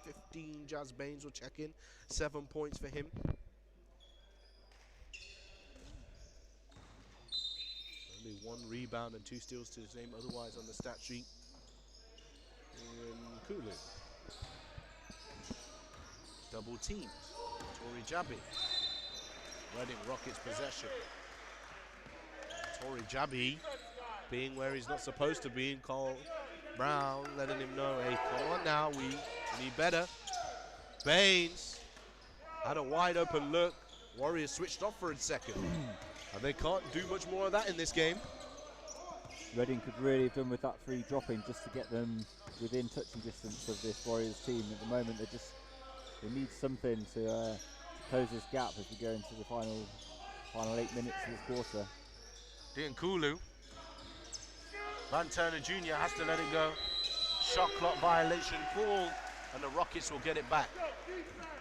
D: 15, Jazz Baines will check in. 7 points for him. Only 1 rebound and 2 steals to his name otherwise on the stat sheet. Kulu. Double team. Tori Jabi. Reading Rockets possession. Tori Jabi being where he's not supposed to be, and Cole Brown letting him know, hey, come on now, we need better. Baines had a wide open look. Warriors switched off for a second. And they can't do much more of that in this game.
B: Reading could really have done with that 3 dropping just to get them within touching distance of this Warriors team. At the moment, they need something to close this gap as we go into the final 8 minutes of this quarter.
A: Kulu. Van Turner Jr. has to let it go. Shot clock violation call, and the Rockets will get it back.